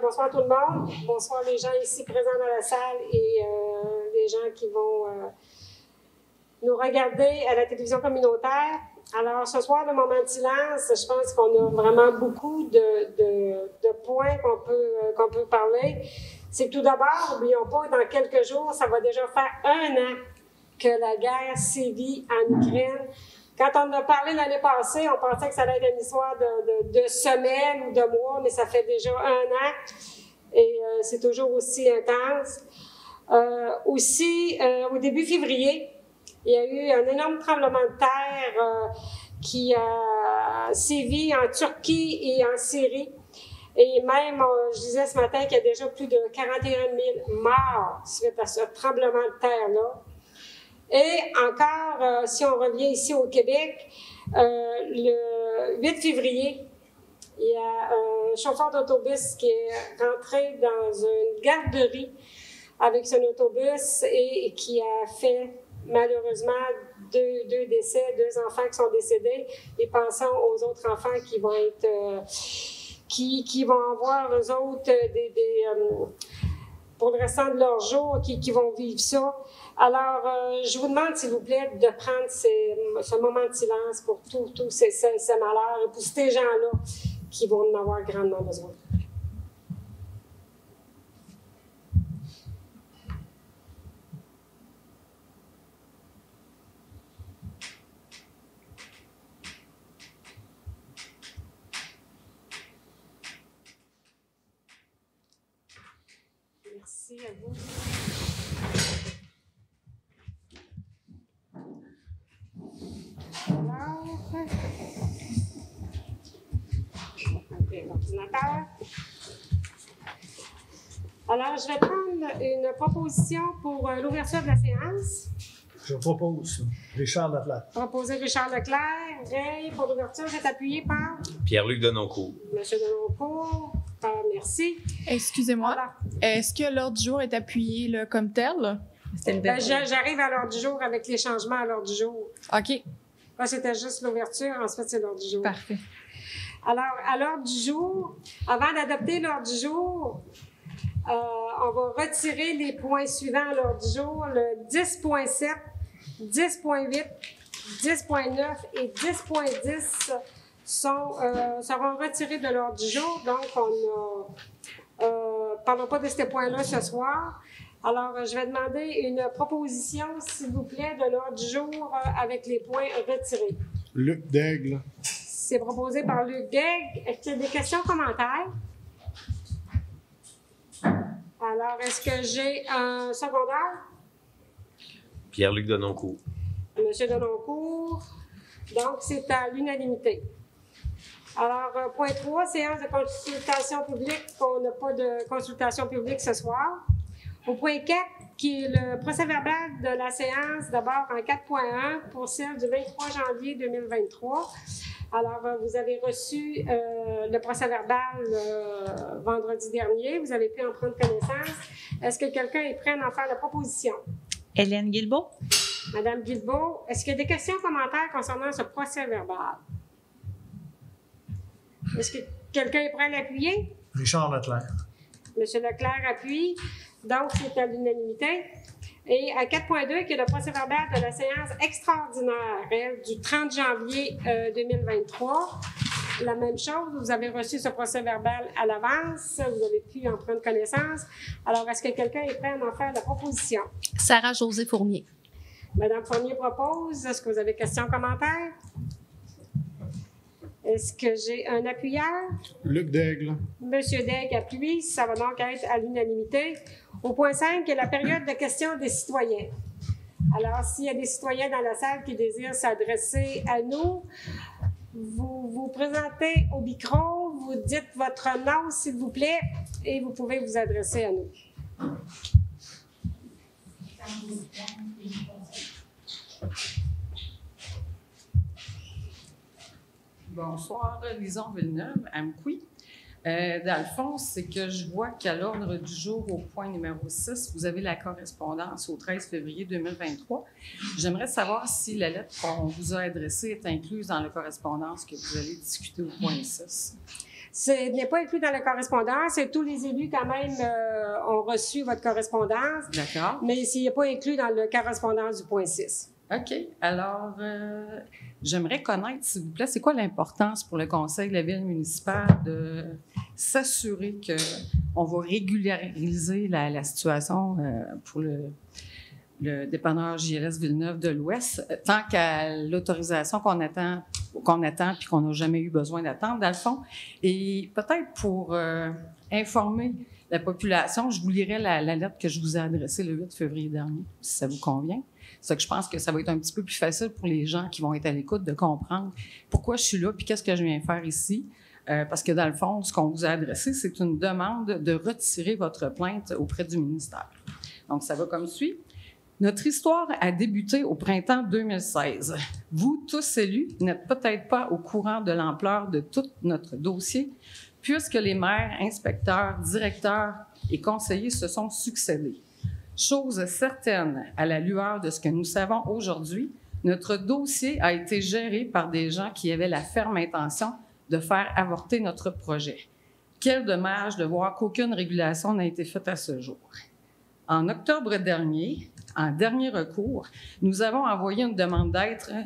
bonsoir tout le monde. Bonsoir les gens ici présents dans la salle et les gens qui vont nous regarder à la télévision communautaire. Alors, ce soir, le moment de silence, je pense qu'on a vraiment beaucoup de points qu'on peut parler. C'est que tout d'abord, n'oublions pas, dans quelques jours, ça va déjà faire 1 an que la guerre sévit en Ukraine. Quand on en a parlé l'année passée, on pensait que ça allait être une histoire de semaines ou de mois, mais ça fait déjà 1 an et c'est toujours aussi intense. Au début février, il y a eu un énorme tremblement de terre qui a sévi en Turquie et en Syrie. Et même, je disais ce matin qu'il y a déjà plus de 41 000 morts suite à ce tremblement de terre-là. Et encore, si on revient ici au Québec, le 8 février, il y a un chauffeur d'autobus qui est rentré dans une garderie avec son autobus et qui a fait malheureusement deux décès, 2 enfants qui sont décédés, et pensons aux autres enfants qui vont être, qui vont avoir eux autres pour le restant de leur jour, qui vont vivre ça. Alors, je vous demande, s'il vous plaît, de prendre ce moment de silence pour tous ces malheurs et pour ces gens-là qui vont en avoir grandement besoin. Merci à vous. Alors, je vais prendre une proposition pour l'ouverture de la séance. Je propose Richard Leclerc. Proposer Richard Leclerc. Ray, pour l'ouverture, vous êtes appuyé par Pierre-Luc Denoncourt. Monsieur Denoncourt. Merci. Excusez-moi. Alors, est-ce que l'ordre du jour est appuyé là, comme tel? J'arrive à l'ordre du jour avec les changements à l'ordre du jour. OK. Là, c'était juste l'ouverture, ensuite c'est l'ordre du jour. Parfait. Alors, à l'ordre du jour, avant d'adopter l'ordre du jour, on va retirer les points suivants à l'ordre du jour, le 10.7, 10.8, 10.9 et 10.10 seront retirés de l'ordre du jour. Donc, on ne parlons pas de ces points-là ce soir. Alors, je vais demander une proposition, s'il vous plaît, de l'ordre du jour avec les points retirés. Luc Daigle. C'est proposé par Luc Daigle. Est-ce qu'il y a des questions, commentaires? Alors, est-ce que j'ai un secondaire? Pierre-Luc Denoncourt. Monsieur Denoncourt. Donc, c'est à l'unanimité. Alors, point 3, séance de consultation publique. On n'a pas de consultation publique ce soir. Au point 4, qui est le procès-verbal de la séance, d'abord en 4.1 pour celle du 23 janvier 2023. Alors, vous avez reçu le procès-verbal vendredi dernier. Vous avez pu en prendre connaissance. Est-ce que quelqu'un est prêt à en faire la proposition? Hélène Guilbeault. Madame Guilbeault, est-ce qu'il y a des questions, commentaires concernant ce procès-verbal? Est-ce que quelqu'un est prêt à l'appuyer? Richard Leclerc. Monsieur Leclerc appuie. Donc, c'est à l'unanimité. Et à 4.2, qui est le procès-verbal de la séance extraordinaire du 30 janvier 2023. La même chose, vous avez reçu ce procès-verbal à l'avance, vous avez pu en prendre connaissance. Alors, est-ce que quelqu'un est prêt à en faire la proposition? Sarah-Josée Fournier. Madame Fournier propose. Est-ce que vous avez questions, commentaires? Est-ce que j'ai un appuyeur? Luc Daigle. Monsieur Daigle appuie. Ça va donc être à l'unanimité. Au point 5, il y a la période de questions des citoyens. Alors, s'il y a des citoyens dans la salle qui désirent s'adresser à nous, vous vous présentez au micro, vous dites votre nom, s'il vous plaît, et vous pouvez vous adresser à nous. Bonsoir, Lison Villeneuve, Amqui. Dans le fond, c'est que je vois qu'à l'ordre du jour, au point numéro 6, vous avez la correspondance au 13 février 2023. J'aimerais savoir si la lettre qu'on vous a adressée est incluse dans la correspondance que vous allez discuter au point 6. Ce n'est pas inclus dans la correspondance. Et tous les élus, quand même, ont reçu votre correspondance. D'accord. Mais il n'est pas inclus dans la correspondance du point 6. OK. Alors, j'aimerais connaître, s'il vous plaît, c'est quoi l'importance pour le Conseil de la ville municipale de s'assurer qu'on va régulariser la situation pour le dépanneur JLS Villeneuve de l'Ouest, tant qu'à l'autorisation qu'on attend puis qu'on n'a jamais eu besoin d'attendre, dans le fond. Et peut-être pour informer la population, je vous lirai la lettre que je vous ai adressée le 8 février dernier, si ça vous convient. C'est que je pense que ça va être un petit peu plus facile pour les gens qui vont être à l'écoute de comprendre pourquoi je suis là puis qu'est-ce que je viens faire ici. Parce que dans le fond, ce qu'on vous a adressé, c'est une demande de retirer votre plainte auprès du ministère. Donc, ça va comme suit. Notre histoire a débuté au printemps 2016. Vous, tous élus, n'êtes peut-être pas au courant de l'ampleur de tout notre dossier, puisque les maires, inspecteurs, directeurs et conseillers se sont succédés. Chose certaine, à la lueur de ce que nous savons aujourd'hui, notre dossier a été géré par des gens qui avaient la ferme intention de faire avorter notre projet. Quel dommage de voir qu'aucune régulation n'a été faite à ce jour. En octobre dernier, en dernier recours, nous avons envoyé une demande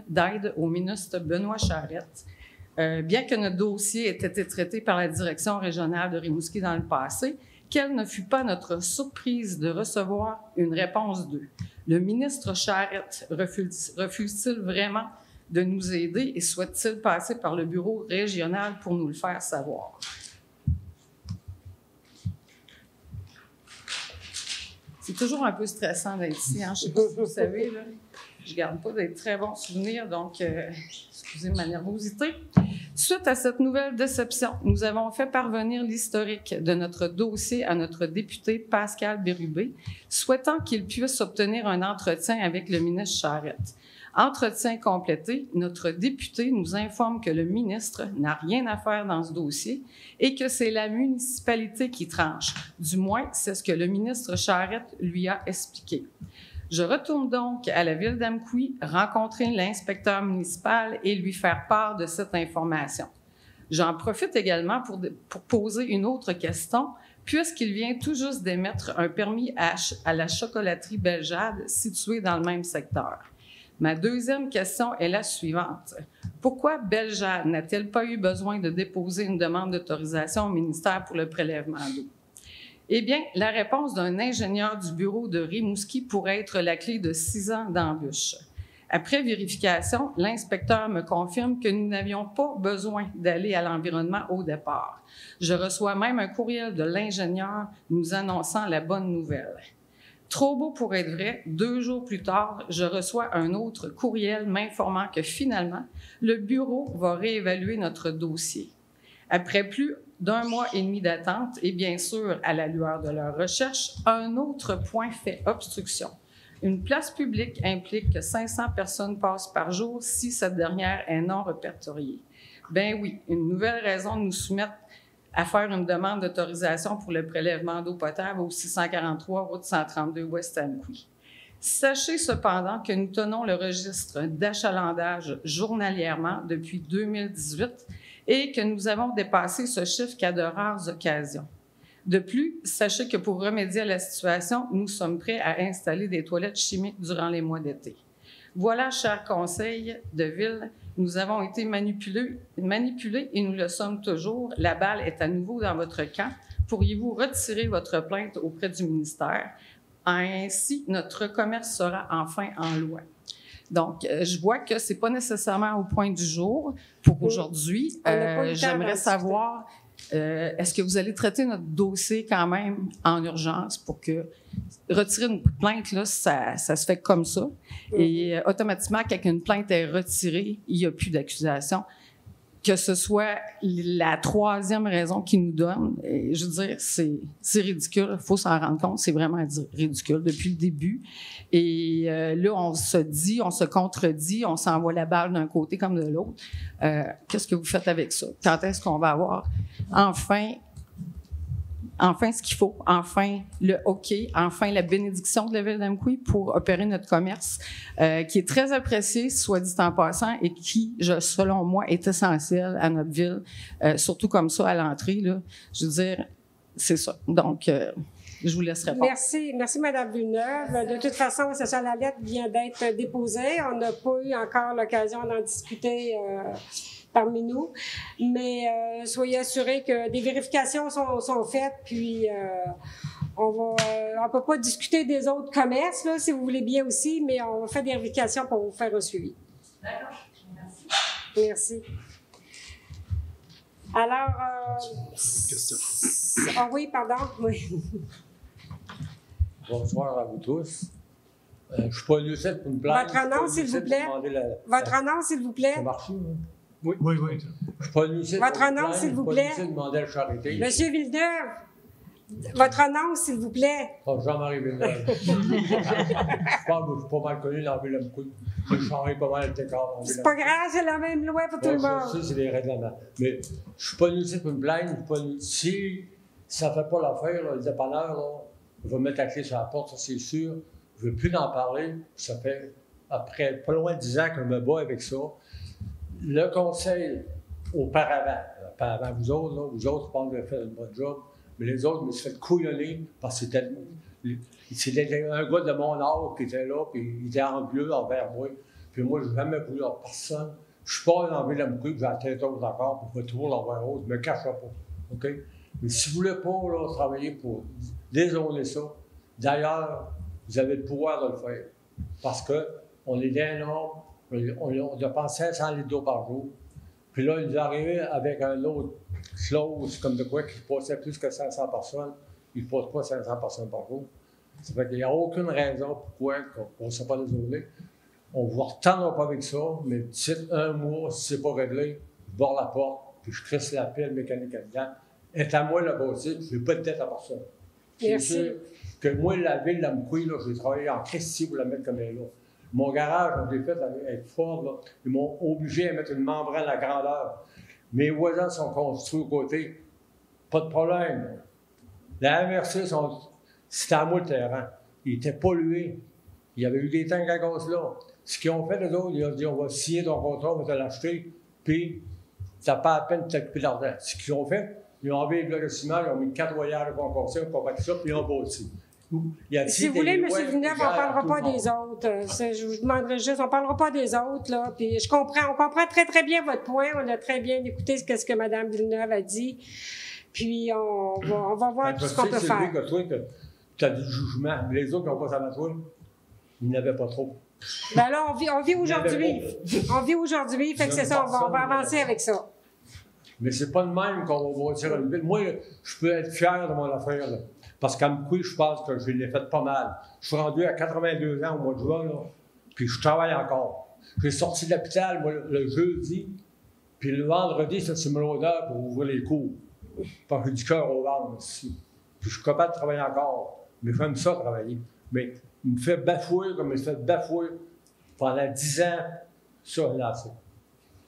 d'aide au ministre Benoît Charette. Bien que notre dossier ait été traité par la direction régionale de Rimouski dans le passé, quelle ne fut pas notre surprise de recevoir une réponse d'eux. Le ministre Charette refuse-t-il vraiment de nous aider et souhaite-t-il passer par le bureau régional pour nous le faire savoir? C'est toujours un peu stressant d'être ici, hein? Je ne sais pas si vous savez, là. Je ne garde pas des très bons souvenirs, donc excusez ma nervosité. Suite à cette nouvelle déception, nous avons fait parvenir l'historique de notre dossier à notre député Pascal Bérubé, souhaitant qu'il puisse obtenir un entretien avec le ministre Charette. Entretien complété, notre député nous informe que le ministre n'a rien à faire dans ce dossier et que c'est la municipalité qui tranche. Du moins, c'est ce que le ministre Charette lui a expliqué. Je retourne donc à la ville d'Amqui, rencontrer l'inspecteur municipal et lui faire part de cette information. J'en profite également pour poser une autre question, puisqu'il vient tout juste d'émettre un permis à la chocolaterie Bellejade située dans le même secteur. Ma deuxième question est la suivante. Pourquoi Bellejade n'a-t-elle pas eu besoin de déposer une demande d'autorisation au ministère pour le prélèvement d'eau? Eh bien, la réponse d'un ingénieur du bureau de Rimouski pourrait être la clé de 6 ans d'embûche. Après vérification, l'inspecteur me confirme que nous n'avions pas besoin d'aller à l'environnement au départ. Je reçois même un courriel de l'ingénieur nous annonçant la bonne nouvelle. Trop beau pour être vrai, 2 jours plus tard, je reçois un autre courriel m'informant que finalement, le bureau va réévaluer notre dossier. Après plus d'1 mois et demi d'attente et bien sûr, à la lueur de leur recherche, un autre point fait obstruction. Une place publique implique que 500 personnes passent par jour si cette dernière est non répertoriée. Ben oui, une nouvelle raison de nous soumettre à faire une demande d'autorisation pour le prélèvement d'eau potable au 643 route 132 Ouest Amqui. Sachez cependant que nous tenons le registre d'achalandage journalièrement depuis 2018 et que nous avons dépassé ce chiffre qu'à de rares occasions. De plus, sachez que pour remédier à la situation, nous sommes prêts à installer des toilettes chimiques durant les mois d'été. Voilà, chers conseils de ville, nous avons été manipulés et nous le sommes toujours. La balle est à nouveau dans votre camp. Pourriez-vous retirer votre plainte auprès du ministère? Ainsi, notre commerce sera enfin en loi. Donc, je vois que ce n'est pas nécessairement au point du jour pour aujourd'hui. J'aimerais savoir, est-ce que vous allez traiter notre dossier quand même en urgence pour que retirer une plainte, là, ça se fait comme ça. Et automatiquement, quand une plainte est retirée, il n'y a plus d'accusation. Que ce soit la 3e raison qu'ils nous donnent, et je veux dire, c'est ridicule. Il faut s'en rendre compte, c'est vraiment ridicule depuis le début. Et là, on se contredit, on s'envoie la balle d'un côté comme de l'autre. Qu'est-ce que vous faites avec ça? Quand est-ce qu'on va avoir enfin enfin ce qu'il faut, enfin le OK, enfin la bénédiction de la ville d'Amqui pour opérer notre commerce, qui est très apprécié, soit dit en passant, et qui, selon moi, est essentiel à notre ville, surtout comme ça à l'entrée, là. Je veux dire, c'est ça. Donc, je vous laisse répondre. Merci Mme Villeneuve. De toute façon, c'est ça, la lettre vient d'être déposée. On n'a pas eu encore l'occasion d'en discuter parmi nous, mais soyez assurés que des vérifications sont faites, puis on peut pas discuter des autres commerces, là, si vous voulez bien aussi, mais on fait des vérifications pour vous faire un suivi. D'accord. Merci. Alors, Question. Ah oui, pardon. Oui. Bonsoir à vous tous. Je ne suis pas venu ici pour me plaindre. Votre nom, s'il vous plaît. Votre nom, s'il vous plaît. Ça marche, hein? Oui. Je ne suis pas venu ici Votre pour me nom, plaindre, s'il vous je suis pas plaît. venu ici demander la charité. Monsieur Villeneuve, votre nom, s'il vous plaît. Oh, Jean-Marie Villeneuve. Je pense que je suis pas mal connu dans la ville d'Amqui. J'ai changé pas mal de décor. C'est pas grave, c'est la même loi pour tout le monde. Ça, c'est les règlements. Mais je ne suis pas venu ici pour me plaindre. Je suis pas venu... Si ça ne fait pas l'affaire, là, le dépanneur, là, je vais mettre la clé sur la porte, ça c'est sûr. Je ne veux plus en parler. Ça fait après pas loin de 10 ans que je me bats avec ça. Le conseil, auparavant, vous autres, je pense que vous avez fait un bon job, mais les autres me sont fait couillonner parce que c'était un gars de mon âge qui était là, puis il était anglais envers moi. Puis moi, je n'ai jamais voulu avoir personne. Je suis pas en ville d'Amqui, j'ai la tête haute encore, pour toujours l'envers haute, je me cache pas. OK? Mais si vous ne voulez pas là, travailler pour dézoner ça, d'ailleurs, vous avez le pouvoir de le faire. Parce qu'on est d'un nombre, on dépense 500 litres d'eau par jour. Puis là, il nous est arrivé avec un autre clause, comme de quoi, qui passait plus que 500 personnes. Il ne passe pas 500 personnes par jour. Ça fait qu'il n'y a aucune raison pourquoi on ne s'est pas désolé. On ne vous retendra pas avec ça, mais d'ici un mois, si ce n'est pas réglé, je barre la porte, puis je crisse la pile mécanique dedans. Est à moi le bâtir, je n'ai pas de tête à personne. Merci. C'est sûr que moi, la ville d'Amqui, j'ai travaillé en Christie pour la mettre comme elle est là. Mon garage, je l'ai fait avec Ford, là. Ils m'ont obligé à mettre une membrane à grandeur. Mes voisins sont construits aux côtés. Pas de problème. La MRC, c'était à moi le terrain. Il était pollué. Il y avait eu des tanks à gaz là. Ce qu'ils ont fait, les autres, ils ont dit on va signer ton contrat, on va te l'acheter, puis ça n'a pas à peine de t'occuper d'argent. Ce qu'ils ont fait, ils ont enlevé les blocs de ciment, ils ont mis 4 voyages de concorsé, ils ont compacté ça, puis ils ont bâti. Si vous voulez, M. Villeneuve, on ne parlera pas des autres. Je vous demanderai juste, on ne parlera pas des autres. Là. Puis on comprend très, très bien votre point. On a très bien écouté ce que Mme Villeneuve a dit. Puis on va voir tout ce qu'on peut faire. C'est lui que toi, tu as du jugement. Les autres qui n'ont pas ça à toi, ils n'avaient pas trop. Ben là, on vit aujourd'hui. On vit aujourd'hui, fait que c'est ça, on va avancer avec ça. Mais c'est pas de même qu'on va bâtir une ville. Moi, je peux être fier de mon affaire, là. Parce qu'Amqui, je pense que je l'ai fait pas mal. Je suis rendu à 82 ans au mois de juin, là, puis je travaille encore. J'ai sorti de l'hôpital, moi, le jeudi, puis le vendredi, c'est mon odeur pour ouvrir les cours. Parce que j'ai du cœur au ventre ici. Puis je suis capable de travailler encore. Mais j'aime ça, travailler. Mais il me fait bafouer comme il me fait bafouer pendant 10 ans, ça, là, c'est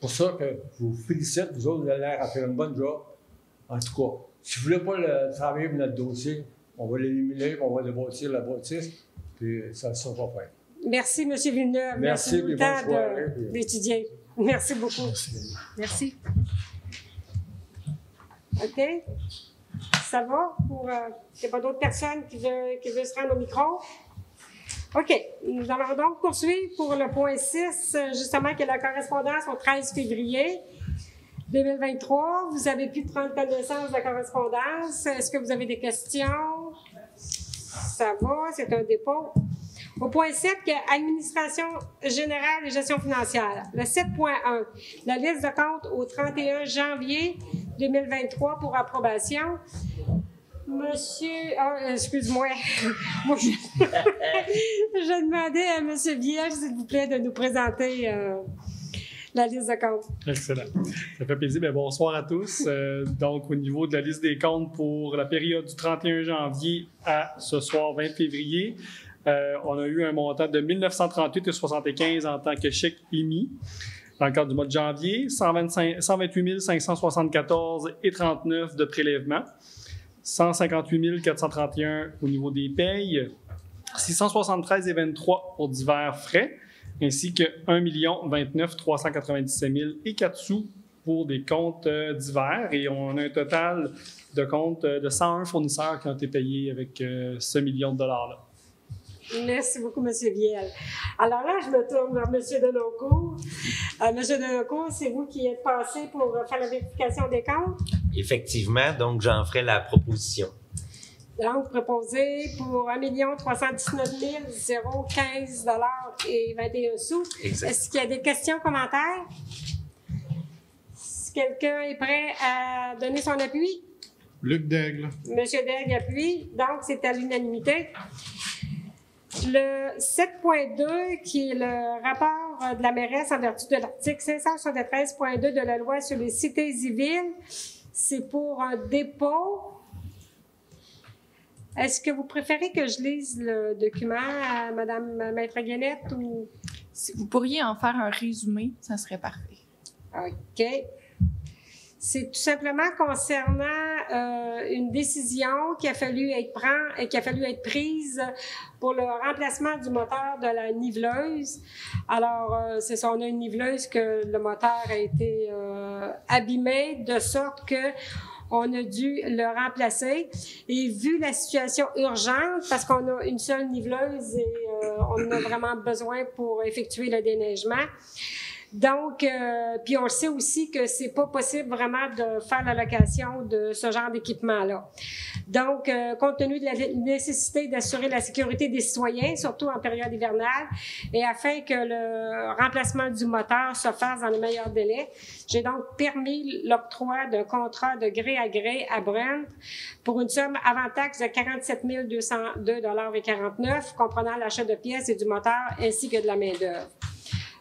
pour ça que je vous félicite, vous autres, vous avez l'air à faire un bon job. En tout cas, si vous ne voulez pas travailler pour notre dossier, on va l'éliminer, on va débâtir la bâtisse, puis ça va faire. Merci, M. Villeneuve. Merci puis beaucoup bonne soirée, d'étudier. Merci beaucoup. Merci. OK? Ça va? Il n'y a pas d'autres personnes qui veulent se rendre au micro? OK. Nous allons donc poursuivre pour le point 6, justement, qui est la correspondance au 13 février 2023. Vous avez pu prendre connaissance de la correspondance. Est-ce que vous avez des questions? Ça va, c'est un dépôt. Au point 7, Administration générale et gestion financière. Le 7.1, la liste de comptes au 31 janvier 2023 pour approbation. Monsieur... excuse-moi. Moi, je demandais à M. Vierge, s'il vous plaît, de nous présenter la liste de comptes. Excellent. Ça fait plaisir. Bien, bonsoir à tous. Donc, au niveau de la liste des comptes pour la période du 31 janvier à ce soir 20 février, on a eu un montant de 1 938,75 en tant que chèque émis. Dans le cadre du mois de janvier, 128 574,39 de prélèvement. 158 431 au niveau des payes, 673,23 pour divers frais, ainsi que 1 29 397 000 et 4 sous pour des comptes divers. Et on a un total de comptes de 101 fournisseurs qui ont été payés avec ce million de dollars-là. Merci beaucoup, M. Viel. Alors là, je me tourne vers M. Denoncourt. M. Denoncourt, c'est vous qui êtes passé pour faire la vérification des comptes? Effectivement, donc j'en ferai la proposition. Donc, proposé pour 1 319 015 et 21 sous. Exact. Est-ce qu'il y a des questions, commentaires? Si quelqu'un est prêt à donner son appui? Luc Daigle. Monsieur Daigle appuie. Donc, c'est à l'unanimité. Le 7.2, qui est le rapport de la mairesse en vertu de l'article 573.2 de la loi sur les cités et villes, c'est pour un dépôt. Est-ce que vous préférez que je lise le document à Mme Maître Guénette ou... Si vous pourriez en faire un résumé, ça serait parfait. OK. C'est tout simplement concernant une décision qui a fallu être prise pour le remplacement du moteur de la niveleuse. Alors, c'est ça, on a une niveleuse que le moteur a été abîmé de sorte que on a dû le remplacer. Et vu la situation urgente, parce qu'on a une seule niveleuse et on en a vraiment besoin pour effectuer le déneigement. Donc, puis on le sait aussi que c'est pas possible vraiment de faire la location de ce genre d'équipement-là. Donc, compte tenu de la nécessité d'assurer la sécurité des citoyens, surtout en période hivernale, et afin que le remplacement du moteur se fasse dans les meilleurs délais, j'ai donc permis l'octroi d'un contrat de gré à Brent pour une somme avant taxe de 47 202,49 $, comprenant l'achat de pièces et du moteur ainsi que de la main-d'œuvre.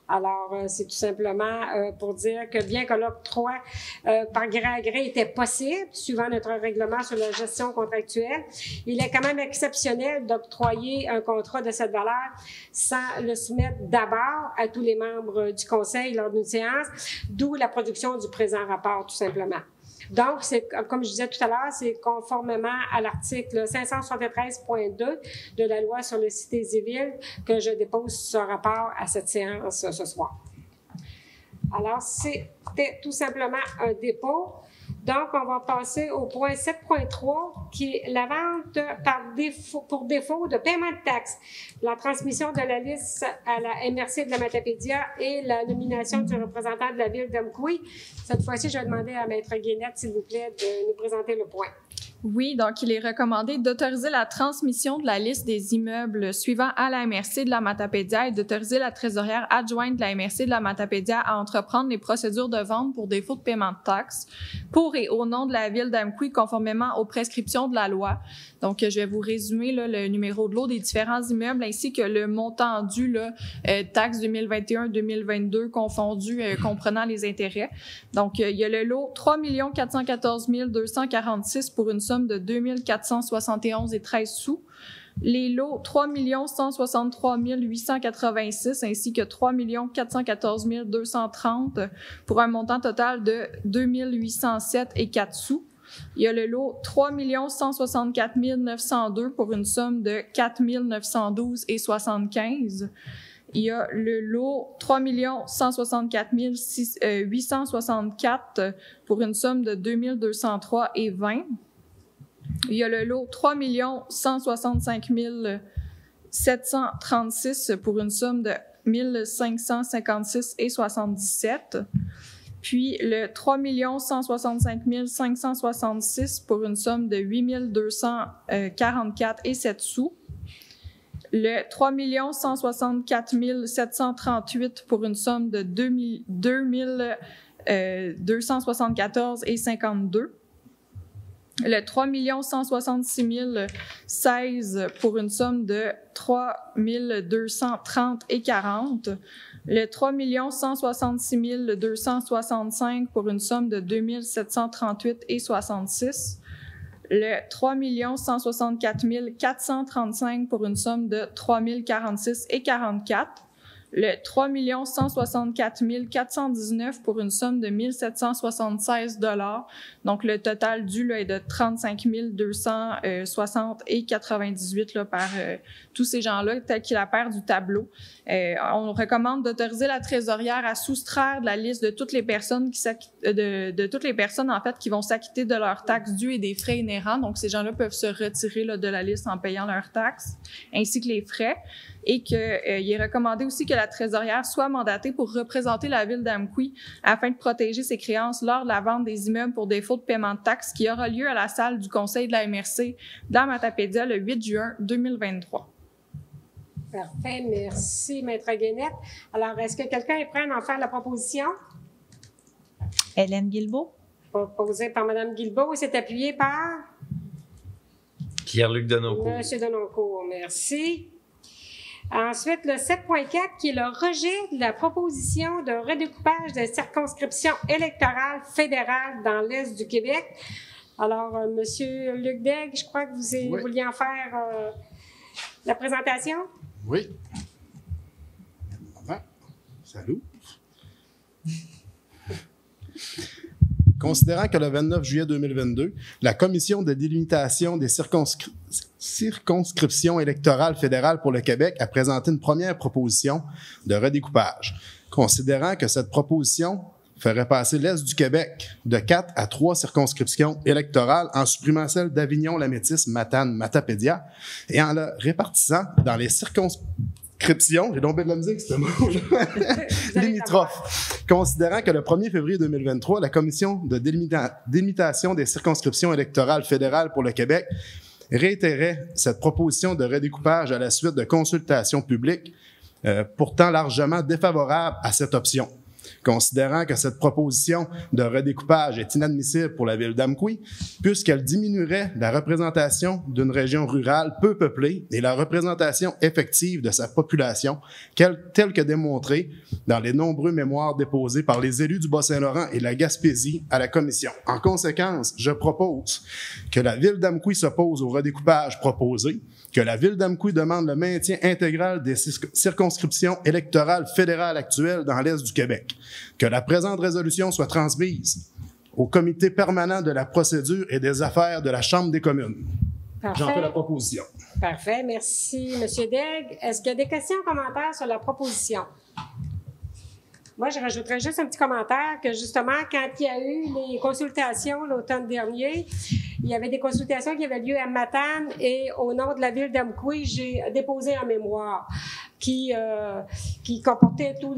Alors, c'est tout simplement pour dire que bien que l'octroi par gré à gré était possible, suivant notre règlement sur la gestion contractuelle, il est quand même exceptionnel d'octroyer un contrat de cette valeur sans le soumettre d'abord à tous les membres du Conseil lors d'une séance, d'où la production du présent rapport, tout simplement. Donc, c'est, comme je disais tout à l'heure, c'est conformément à l'article 573.2 de la loi sur les cités et villes que je dépose ce rapport à cette séance ce soir. Alors, c'était tout simplement un dépôt. Donc, on va passer au point 7.3, qui est la vente pour défaut de paiement de taxes, la transmission de la liste à la MRC de la Matapédia et la nomination du représentant de la ville d'Amqui. Cette fois-ci, je vais demander à Maître Guénette, s'il vous plaît, de nous présenter le point. Oui, donc il est recommandé d'autoriser la transmission de la liste des immeubles suivants à la MRC de la Matapédia et d'autoriser la trésorière adjointe de la MRC de la Matapédia à entreprendre les procédures de vente pour défaut de paiement de taxes pour et au nom de la ville d'Amqui conformément aux prescriptions de la loi. Donc, je vais vous résumer là, le numéro de lot des différents immeubles ainsi que le montant dû, là, taxes 2021-2022 confondus, comprenant les intérêts. Donc, il y a le lot 3 414 246 pour une somme de 2 471,13 sous. Les lots 3 163 886 ainsi que 3 414 230 pour un montant total de 2 807,04 sous. Il y a le lot 3 164 902 pour une somme de 4 912,75. Il y a le lot 3 164 864 pour une somme de 2 203,20. Il y a le lot 3 165 736 pour une somme de 1 556,77. Puis le 3 165 566 pour une somme de 8 244,07 sous. Le 3 164 738 pour une somme de 2 274,52. Le 3 166 016 pour une somme de 3 230,40. Le 3 166 265 pour une somme de 2 738,66. Le 3 164 435 pour une somme de 3 046,44. le 3 164 419 pour une somme de 1 776 $. Donc, le total dû là, est de 35 260 et 98 là, par tous ces gens-là, tel qu'il apparaît du tableau. On recommande d'autoriser la trésorière à soustraire de la liste de toutes les personnes de toutes les personnes en fait qui vont s'acquitter de leurs taxes dues et des frais inhérents. Donc, ces gens-là peuvent se retirer là, de la liste en payant leurs taxes, ainsi que les frais. Et qu'il est recommandé aussi que la trésorière soit mandatée pour représenter la ville d'Amqui afin de protéger ses créances lors de la vente des immeubles pour défaut de paiement de taxes qui aura lieu à la salle du Conseil de la MRC dans Matapédia le 8 juin 2023. Parfait. Merci, Maître Guénette. Alors, est-ce que quelqu'un est prêt à en faire la proposition? Hélène Guilbeault. Proposée par Mme Guilbeault et c'est appuyé par? Pierre-Luc Denoncourt. Monsieur Denoncourt, merci. Ensuite, le 7.4 qui est le rejet de la proposition de redécoupage de circonscription électorale fédérale dans l'Est du Québec. Alors, Monsieur Luc Daigle, je crois que vous vouliez en faire la présentation? Oui. Salut. Considérant que le 29 juillet 2022, la Commission de délimitation des circonscriptions électorales fédérales pour le Québec a présenté une première proposition de redécoupage. Considérant que cette proposition ferait passer l'Est du Québec de 4 à 3 circonscriptions électorales en supprimant celle d'Avignon, la Métis, Matane, Matapédia et en la répartissant dans les circonscriptions, j'ai tombé de la musique, ce mot-là, limitrophes. Considérant que le 1er février 2023, la Commission de délimitation des circonscriptions électorales fédérales pour le Québec réitérait cette proposition de redécoupage à la suite de consultations publiques, pourtant largement défavorables à cette option. Considérant que cette proposition de redécoupage est inadmissible pour la ville d'Amqui, puisqu'elle diminuerait la représentation d'une région rurale peu peuplée et la représentation effective de sa population, telle que démontrée dans les nombreux mémoires déposés par les élus du Bas-Saint-Laurent et de la Gaspésie à la Commission. En conséquence, je propose que la ville d'Amqui s'oppose au redécoupage proposé, que la ville d'Amqui demande le maintien intégral des circonscriptions électorales fédérales actuelles dans l'Est du Québec, que la présente résolution soit transmise au comité permanent de la procédure et des affaires de la Chambre des communes. Parfait. J'en fais la proposition. Parfait. Merci, M. Daigle. Est-ce qu'il y a des questions ou commentaires sur la proposition? Moi, je rajouterais juste un petit commentaire que, justement, quand il y a eu les consultations l'automne dernier, il y avait des consultations qui avaient lieu à Matane et au nom de la ville d'Amqui, j'ai déposé un mémoire qui comportait tous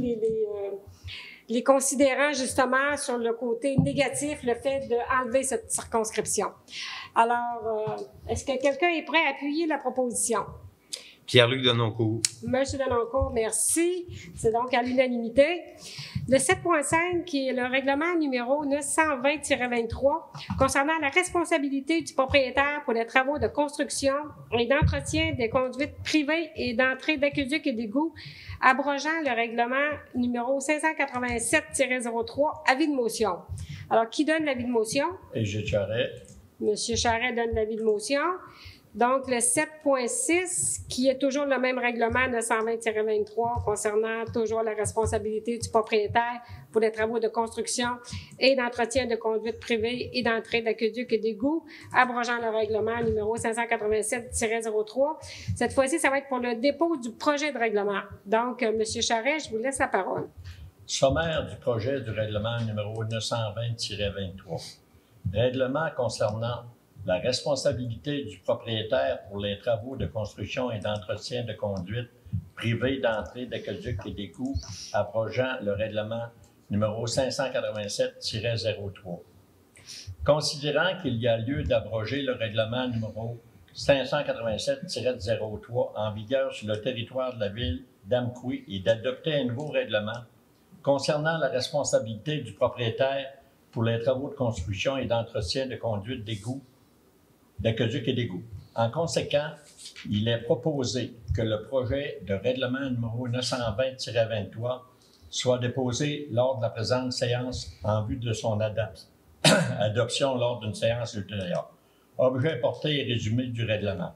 les considérants, justement, sur le côté négatif, le fait d'enlever cette circonscription. Alors, est-ce que quelqu'un est prêt à appuyer la proposition? Pierre-Luc Denoncourt. Monsieur Denoncourt, merci. C'est donc à l'unanimité. Le 7.5, qui est le règlement numéro 920-23, concernant la responsabilité du propriétaire pour les travaux de construction et d'entretien des conduites privées et d'entrée d'aqueducs et d'égouts, abrogeant le règlement numéro 587-03, avis de motion. Alors, qui donne l'avis de motion? Égide Charret. Monsieur Charret donne l'avis de motion. Donc, le 7.6, qui est toujours le même règlement 920-23 concernant toujours la responsabilité du propriétaire pour les travaux de construction et d'entretien de conduites privées et d'entrée d'aqueducs et d'égouts, abrogeant le règlement numéro 587-03. Cette fois-ci, ça va être pour le dépôt du projet de règlement. Donc, M. Charret, je vous laisse la parole. Sommaire du projet du règlement numéro 920-23. Règlement concernant la responsabilité du propriétaire pour les travaux de construction et d'entretien de conduites privées d'entrée d'aqueducs et d'égouts, abrogeant le règlement numéro 587-03. Considérant qu'il y a lieu d'abroger le règlement numéro 587-03 en vigueur sur le territoire de la ville d'Amqui et d'adopter un nouveau règlement concernant la responsabilité du propriétaire pour les travaux de construction et d'entretien de conduites d'égouts, d'aqueducs et d'égouts. En conséquent, il est proposé que le projet de règlement numéro 920-23 soit déposé lors de la présente séance en vue de son adoption lors d'une séance ultérieure. Objet porté et résumé du règlement.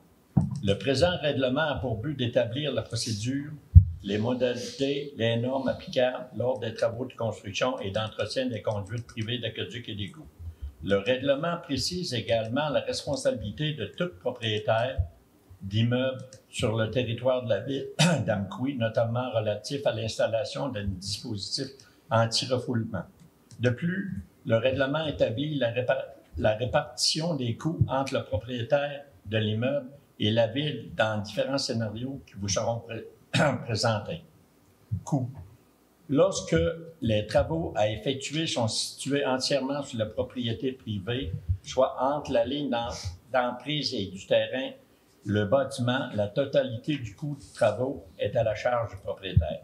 Le présent règlement a pour but d'établir la procédure les modalités, les normes applicables lors des travaux de construction et d'entretien des conduites privées d'aqueducs et d'égouts. Le règlement précise également la responsabilité de tout propriétaire d'immeubles sur le territoire de la ville d'Amqui, notamment relatif à l'installation d'un dispositif anti-refoulement. De plus, le règlement établit la répartition des coûts entre le propriétaire de l'immeuble et la ville dans différents scénarios qui vous seront présentés. Coûts. Lorsque les travaux à effectuer sont situés entièrement sur la propriété privée, soit entre la ligne d'emprise et du terrain, le bâtiment, la totalité du coût de travaux est à la charge du propriétaire.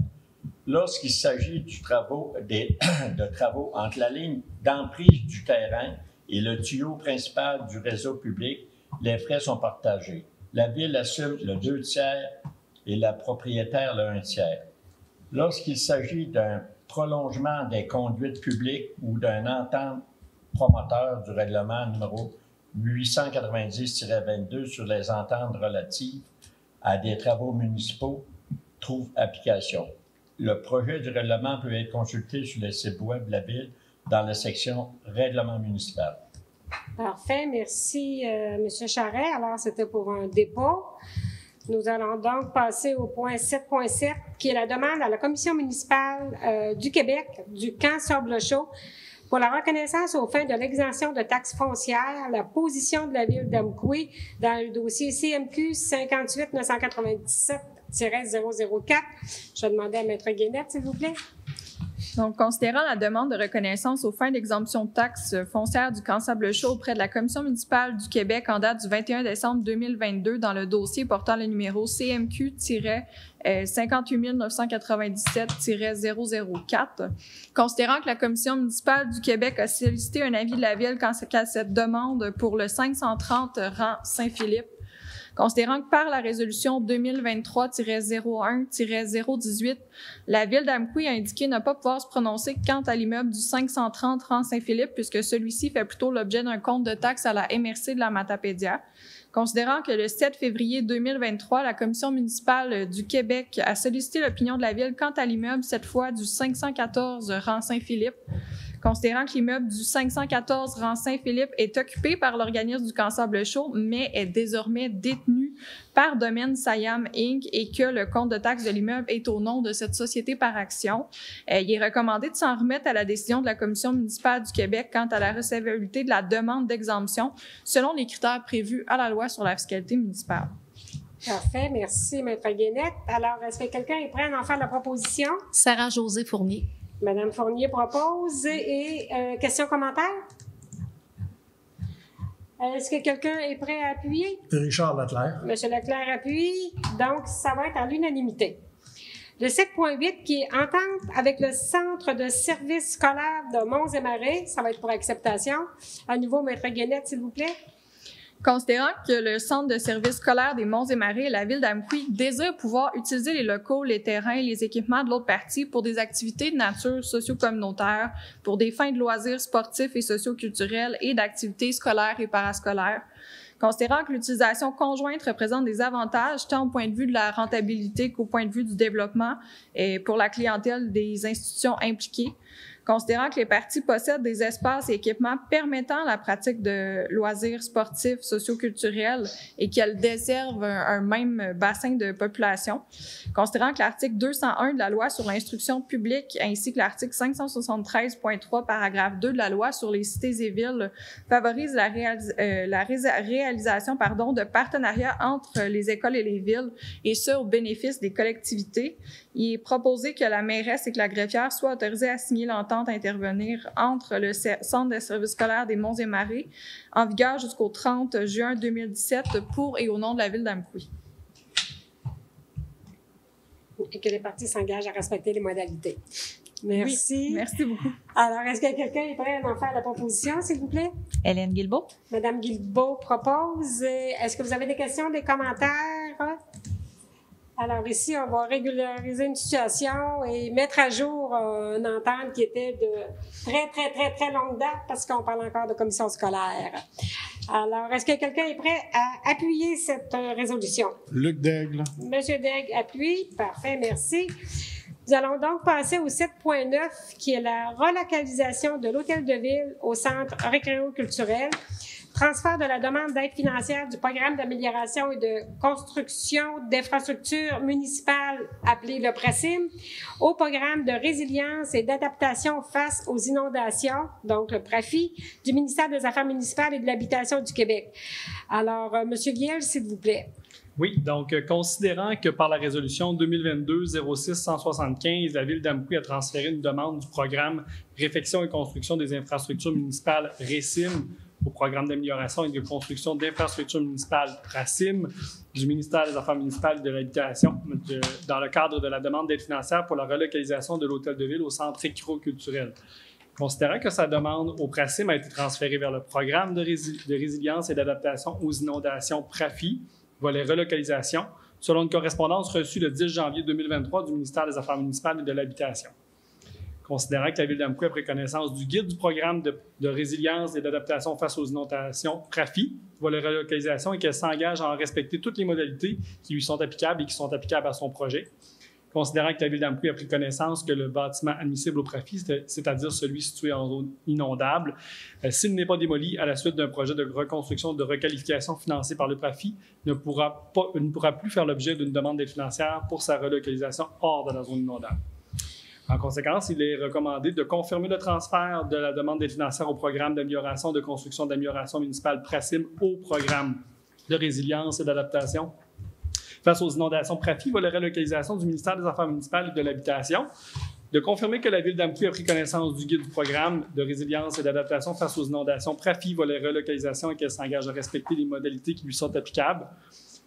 Lorsqu'il s'agit de travaux entre la ligne d'emprise du terrain et le tuyau principal du réseau public, les frais sont partagés. La ville assume le 2/3 et la propriétaire le 1/3. Lorsqu'il s'agit d'un prolongement des conduites publiques ou d'un entente promoteur du règlement numéro 890-22 sur les ententes relatives à des travaux municipaux trouve application. Le projet du règlement peut être consulté sur le site web de la Ville dans la section « Règlement municipal ». Parfait, merci M. Charret. Alors, c'était pour un dépôt. Nous allons donc passer au point 7.7, qui est la demande à la Commission municipale du Québec du camp Sablechaux pour la reconnaissance aux fins de l'exemption de taxes foncières, la position de la ville d'Amqui dans le dossier CMQ 58-997-004. Je vais demander à Maître Guénette, s'il vous plaît. Donc, considérant la demande de reconnaissance aux fins d'exemption de taxes foncières du camp Sablechaux auprès de la Commission municipale du Québec en date du 21 décembre 2022 dans le dossier portant le numéro CMQ-58997-004, considérant que la Commission municipale du Québec a sollicité un avis de la Ville quant à cette demande pour le 530 rang Saint-Philippe, considérant que par la résolution 2023-01-018, la Ville d'Amqui a indiqué ne pas pouvoir se prononcer quant à l'immeuble du 530 rang Saint-Philippe, puisque celui-ci fait plutôt l'objet d'un compte de taxes à la MRC de la Matapédia. Considérant que le 7 février 2023, la Commission municipale du Québec a sollicité l'opinion de la Ville quant à l'immeuble, cette fois du 514 rang Saint-Philippe, considérant que l'immeuble du 514 rang Saint-Philippe est occupé par l'organisme du camp Sablechaux, mais est désormais détenu par Domaine Siam Inc. et que le compte de taxes de l'immeuble est au nom de cette société par action. Il est recommandé de s'en remettre à la décision de la Commission municipale du Québec quant à la recevabilité de la demande d'exemption selon les critères prévus à la loi sur la fiscalité municipale. Parfait, merci, Maître Guénette. Alors, est-ce que quelqu'un est prêt à en faire la proposition? Sarah-Josée Fournier. Madame Fournier propose. Et questions, commentaires? Est-ce que quelqu'un est prêt à appuyer? Richard Leclerc. Monsieur Leclerc appuie. Donc, ça va être à l'unanimité. Le 7.8, qui est entente avec le Centre de services scolaires de Monts-et-Marais, ça va être pour acceptation. À nouveau, Maître Guénette, s'il vous plaît. Considérant que le Centre de services scolaires des Monts-et-Marais et la Ville d'Amqui désirent pouvoir utiliser les locaux, les terrains et les équipements de l'autre partie pour des activités de nature socio-communautaire, pour des fins de loisirs sportifs et socio-culturels et d'activités scolaires et parascolaires. Considérant que l'utilisation conjointe représente des avantages tant au point de vue de la rentabilité qu'au point de vue du développement et pour la clientèle des institutions impliquées. Considérant que les parties possèdent des espaces et équipements permettant la pratique de loisirs sportifs, socio-culturels et qu'elles desservent un même bassin de population. Considérant que l'article 201 de la loi sur l'instruction publique ainsi que l'article 573.3 paragraphe 2 de la loi sur les cités et villes favorisent la réalisation de partenariats entre les écoles et les villes et ce au bénéfice des collectivités. Il est proposé que la mairesse et que la greffière soient autorisées à signer l'entente à intervenir entre le Centre de services scolaires des Monts-et-Marais en vigueur jusqu'au 30 juin 2017 pour et au nom de la Ville d'Amqui. Et que les parties s'engagent à respecter les modalités. Merci. Oui, merci beaucoup. Alors, est-ce que quelqu'un est prêt à en faire la proposition, s'il vous plaît? Hélène Guilbeault. Madame Guilbeault propose. Est-ce que vous avez des questions, des commentaires? Alors ici, on va régulariser une situation et mettre à jour une entente qui était de très longue date parce qu'on parle encore de commission scolaire. Alors, est-ce que quelqu'un est prêt à appuyer cette résolution? Luc Daigle. Monsieur Daigle appuie. Parfait, merci. Nous allons donc passer au 7.9 qui est la relocalisation de l'hôtel de ville au centre récréo-culturel. Transfert de la demande d'aide financière du programme d'amélioration et de construction d'infrastructures municipales appelé le PRACIM au programme de résilience et d'adaptation face aux inondations, donc le PRAFI, du ministère des Affaires municipales et de l'Habitation du Québec. Alors, M. Viel, s'il vous plaît. Oui, donc considérant que par la résolution 2022-06-175, la Ville d'Amqui a transféré une demande du programme Réfection et construction des infrastructures municipales RECIM au programme d'amélioration et de construction d'infrastructures municipales PRACIM du ministère des Affaires municipales et de l'Habitation dans le cadre de la demande d'aide financière pour la relocalisation de l'hôtel de ville au centre récréo-culturel. Considérant que sa demande au PRACIM a été transférée vers le programme de résilience et d'adaptation aux inondations PRAFI, volet relocalisation, selon une correspondance reçue le 10 janvier 2023 du ministère des Affaires municipales et de l'Habitation. Considérant que la Ville d'Amqui a pris connaissance du guide du programme de résilience et d'adaptation face aux inondations PRAFI, volet relocalisation, et qu'elle s'engage à en respecter toutes les modalités qui lui sont applicables et qui sont applicables à son projet. Considérant que la Ville d'Amqui a pris connaissance que le bâtiment admissible au PRAFI, c'est-à-dire celui situé en zone inondable, s'il n'est pas démoli à la suite d'un projet de reconstruction de requalification financé par le PRAFI, ne pourra plus faire l'objet d'une demande d'aide financière pour sa relocalisation hors de la zone inondable. En conséquence, il est recommandé de confirmer le transfert de la demande d'aide financière au programme d'amélioration de construction d'amélioration municipale PRACIM au programme de résilience et d'adaptation face aux inondations PRAFI, volet relocalisation du ministère des Affaires municipales et de l'Habitation, de confirmer que la Ville d'Amqui a pris connaissance du guide du programme de résilience et d'adaptation face aux inondations PRAFI, volet relocalisation, et qu'elle s'engage à respecter les modalités qui lui sont applicables,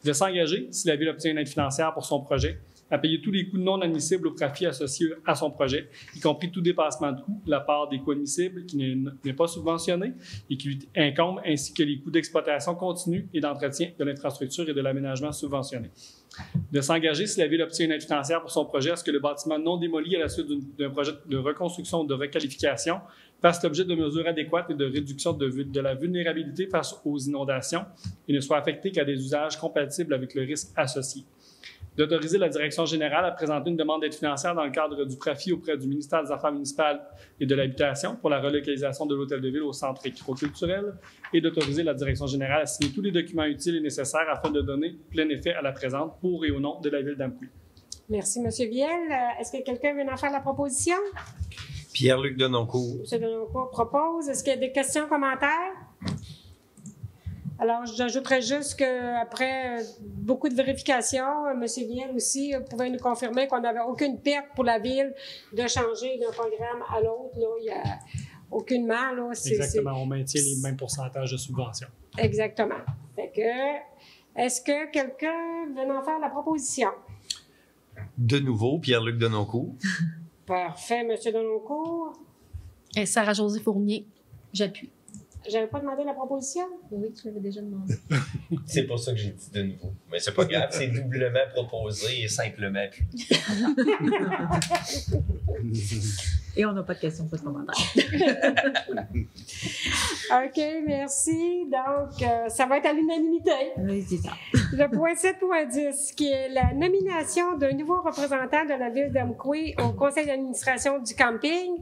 de s'engager, si la Ville obtient une aide financière pour son projet, à payer tous les coûts non admissibles au PRAFI associés à son projet, y compris tout dépassement de coûts, la part des coûts admissibles qui n'est pas subventionné et qui lui incombe, ainsi que les coûts d'exploitation continue et d'entretien de l'infrastructure et de l'aménagement subventionné. De s'engager, si la Ville obtient une aide financière pour son projet, à ce que le bâtiment non démoli à la suite d'un projet de reconstruction ou de requalification fasse l'objet de mesures adéquates et de réduction de la vulnérabilité face aux inondations et ne soit affecté qu'à des usages compatibles avec le risque associé. D'autoriser la Direction générale à présenter une demande d'aide financière dans le cadre du PRAFI auprès du ministère des Affaires municipales et de l'Habitation pour la relocalisation de l'hôtel de ville au centre récréo-culturel et d'autoriser la Direction générale à signer tous les documents utiles et nécessaires afin de donner plein effet à la présente pour et au nom de la Ville d'Amqui. Merci, M. Viel. Est-ce que quelqu'un veut en faire la proposition? Pierre-Luc Denoncourt. M. Denoncourt propose. Est-ce qu'il y a des questions, commentaires? Alors, j'ajouterais juste qu'après beaucoup de vérifications, M. Viel aussi pouvait nous confirmer qu'on n'avait aucune perte pour la Ville de changer d'un programme à l'autre. Là, il n'y a aucunement. Là, Exactement, on maintient les mêmes pourcentages de subvention. Exactement. Fait que, est-ce que quelqu'un veut en faire la proposition? De nouveau, Pierre-Luc Denoncourt. Parfait, M. Denoncourt. Et Sarah-Josée Fournier, j'appuie. J'avais pas demandé la proposition? Oui, tu l'avais déjà demandé. C'est pour ça que j'ai dit de nouveau. Mais c'est pas grave, c'est doublement proposé et simplement appuyé. Et on n'a pas de questions, pas de commentaires. OK, merci. Donc, ça va être à l'unanimité. Oui, c'est ça. Le point 7.10, qui est la nomination d'un nouveau représentant de la Ville d'Amqui au conseil d'administration du camping.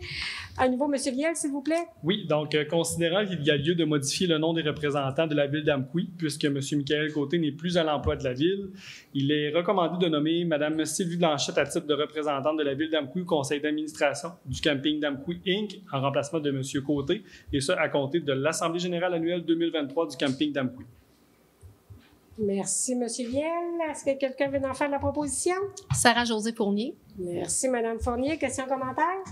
À nouveau, M. Viel, s'il vous plaît. Oui, donc considérant qu'il y a lieu de modifier le nom des représentants de la Ville d'Amqui, puisque M. Michael Côté n'est plus à l'emploi de la Ville, il est recommandé de nommer Mme Sylvie Blanchette à titre de représentante de la Ville d'Amqui au conseil d'administration du camping d'Amqui Inc. en remplacement de M. Côté, et ce, à compter de l'Assemblée générale annuelle 2023 du camping d'Amqui. Merci, M. Viel. Est-ce que quelqu'un veut en faire la proposition? Sarah-Josée Fournier. Merci, Mme Fournier. Questions, commentaires?